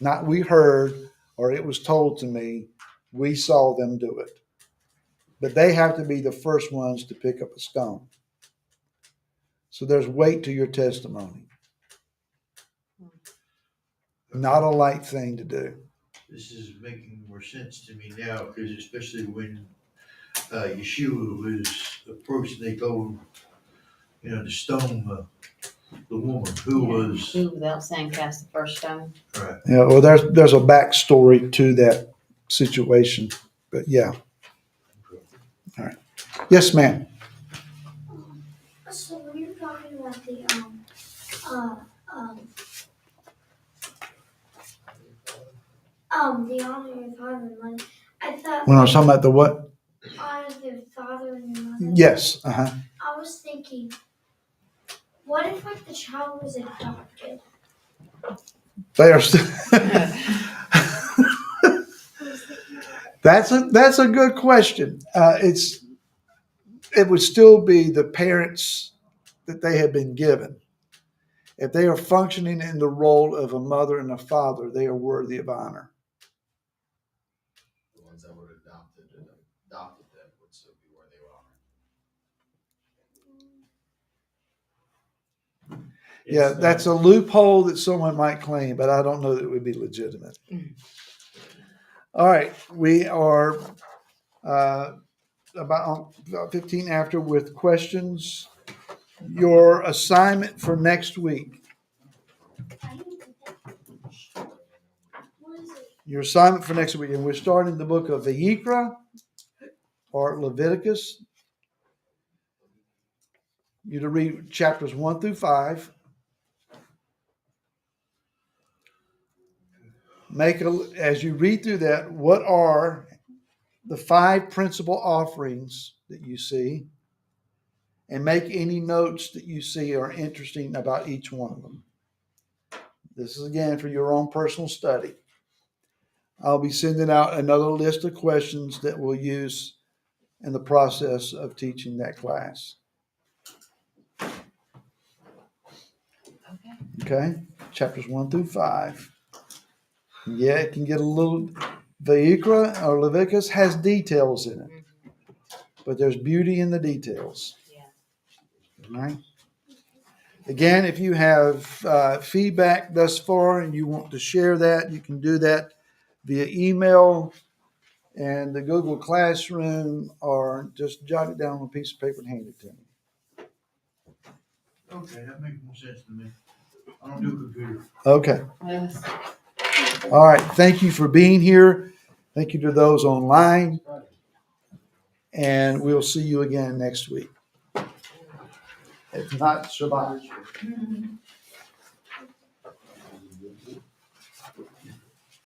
Not we heard or it was told to me, we saw them do it. But they have to be the first ones to pick up a stone. So there's weight to your testimony. Not a light thing to do. This is making more sense to me now, because especially when Yeshua was approached, they told to stone the woman who without saying cast the first stone. Right. Yeah, well, there's a backstory to that situation, but yeah. All right. Yes, ma'am. So when you're talking about the honor of your father and mother, I thought When I was talking about the what? honor your father and your mother. Yes. I was thinking, what if the child was adopted? They are still. That's a good question. It would still be the parents that they have been given. If they are functioning in the role of a mother and a father, they are worthy of honor. The ones that would have adopted them would still be worthy of honor. Yeah, It's, that's a loophole that someone might claim, but I don't know that it would be legitimate. All right, we are about 15 after with questions. Your assignment for next week. I didn't get that. What is it? Your assignment for next week, and we're starting the book of Vayikra or Leviticus. You to read chapters 1 through 5. As you read through that, what are the 5 principal offerings that you see? And make any notes that you see are interesting about each one of them. This is again for your own personal study. I'll be sending out another list of questions that we'll use in the process of teaching that class. Okay? Chapters 1 through 5. Yeah, it can get a little. Vayikra or Leviticus has details in it, but there's beauty in the details. Yeah. All right? Again, if you have feedback thus far and you want to share that, you can do that via email and the Google Classroom, or just jot it down on a piece of paper and hand it to me. Okay, that makes more sense to me. I don't do computer. Okay. Yes. All right. Thank you for being here. Thank you to those online. And we'll see you again next week. If not, Shabbat.